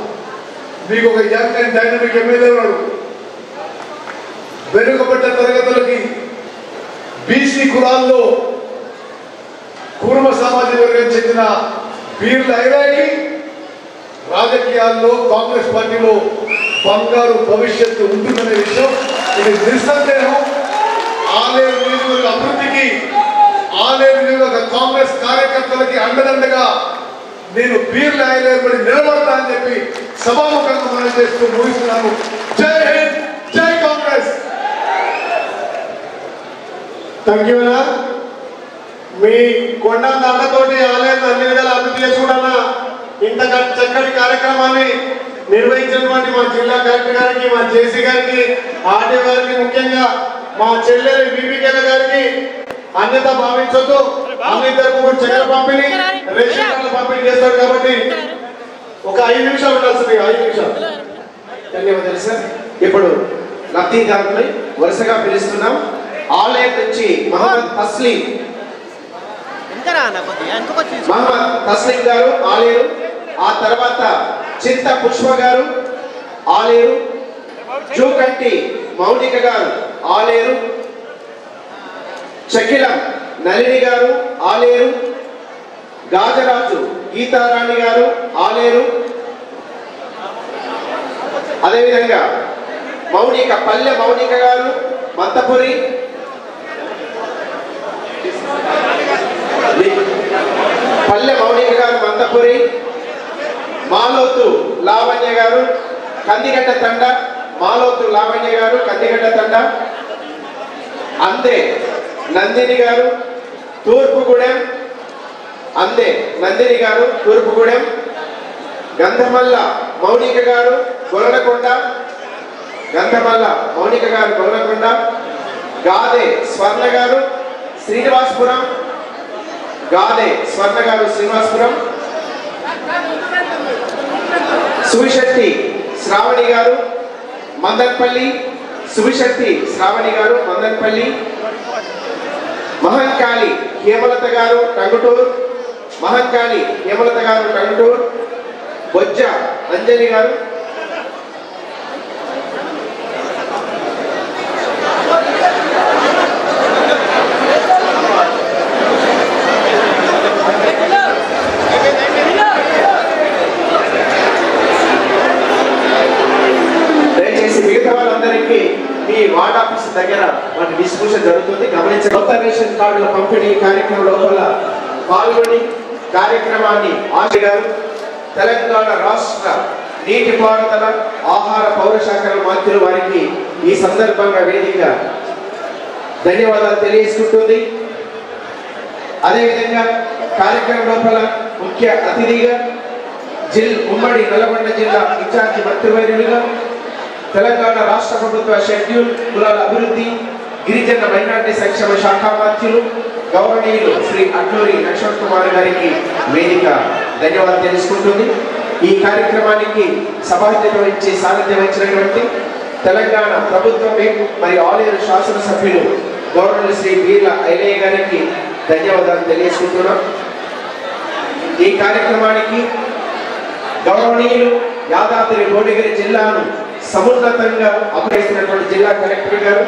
మీకు ఒక యంగ్ అండ్ డైనమిక్ ఎమ్మెల్యే ఉన్నాడు. వెనుకబడ్డ తరగతులకి, బీసీ కులాల్లో కుర్మ సామాజిక వర్గం చెందిన పీర్ల ఐరాకి రాజకీయాల్లో కాంగ్రెస్ పార్టీలో బంగారు భవిష్యత్తు ఉంటుందనే విషయం ఇది నిస్సందేహం. ఆలయ నియోజకవర్గ అభివృద్ధికి, ఆలయ నియోజకవర్గ కాంగ్రెస్ కార్యకర్తలకి అండదండగా నేను పీర్ల ఐరాబడి నిలబడతా అని చెప్పి సభాముఖంగా మనం చేస్తూ ముగిస్తున్నాను. జై హింద్, జై కాంగ్రెస్. థ్యాంక్ యూ అన్నా. మీ కొండ దండతోటి ఆలయాన్ని అన్ని విధాలు అభివృద్ధి చేసుకుంటున్నా. ఇంత చక్కటి కార్యక్రమాన్ని నిర్వహించినటువంటి మా జిల్లా కలెక్టర్ గారికి, మా జేసీ గారికి, ఆర్డీఓ గారికి, ముఖ్యంగా మా చెల్లెలు బీబీకేల గారికి అన్యత భావించొద్దు. అన్నిద్దరు కూడా చక్కెర పంపిణీ, రేషన్ కార్డులు పంపిణీ చేస్తారు కాబట్టి ఒక 5 నిమిషాలు ఉండాల్సింది. 5 నిమిషాలు. ధన్యవాదాలు సార్. ఇప్పుడు లబ్ధిదారుని వరుసగా పిలుస్తున్నాం. ఆలయం నుంచి మహమ్మద్ తస్లీం గారు ఆలేరు, ఆ తర్వాత చింత పుష్ప గారు ఆలేరు, జూకంటి మౌనిక గారు ఆలేరు, చకిలం నళిని గారు ఆలేరు, గాజరాజు గీతారాణి గారు ఆలేరు, అదేవిధంగా పల్లె మౌనిక గారు మంతపురి, మంతపురి, మాలోతు లావణ్య గారు కందిగడ్డ తండ, అందే నందిని గారు తూర్పుగూడెం, గంధమల్ల మౌనిక గారు గొల్లకొండ, గాదే స్వర్ణ గారు శ్రీనివాసపురం, సువిశక్తి శ్రావణి గారు మందన్పల్లి, మహంకాళి హేమలత గారు టంగుటూరు, బొజ్జ అంజలి గారు, దయచేసి మిగతా వాళ్ళందరికీ మీ వార్డ్ ఆఫీస్ దగ్గర వాటి డిస్ట్రిబ్యూషన్ జరుగుతుంది, గమనించండి. కొత్త రేషన్ కార్డుల పంపిణీ కార్యక్రమం లోపల పాల్గొని కార్యక్రమాన్ని ఆశి గారు, తెలంగాణ రాష్ట్ర నీటిపారుదల ఆహార పౌర శాఖల మంత్రులు వారికి ఈ సందర్భంగా వేదిక ధన్యవాదాలు తెలియజేసుకుంటుంది. అదేవిధంగా కార్యక్రమం లోపల ముఖ్య అతిథిగా ఉమ్మడి నల్గొండ జిల్లా ఇన్ఛార్జి మంత్రివర్యులుగా తెలంగాణ రాష్ట్ర ప్రభుత్వ షెడ్యూల్ కులాల అభివృద్ధి గిరిజన మైనార్టీ సంక్షేమ శాఖ మంత్రులు గౌరవనీయులు శ్రీ అట్లూరి లక్ష్మణ్ కుమార్ గారికి వేదిక ధన్యవాదాలు తెలుసుకుంటుంది. ఈ కార్యక్రమానికి సభాధ్యత వహించి సారథ్యం వహించినటువంటి తెలంగాణ ప్రభుత్వం మరియు ఆలేరు శాసనసభ్యులు గౌరవ శ్రీ వీర్ల ఐలయ్య గారికి ధన్యవాదాలు తెలియజేసుకుంటున్నాం. ఈ కార్యక్రమానికి గౌరవనీయులు యాదాద్రి భువనగిరి జిల్లాను సమున్నతంగా అపహరిస్తున్నటువంటి జిల్లా కలెక్టర్ గారు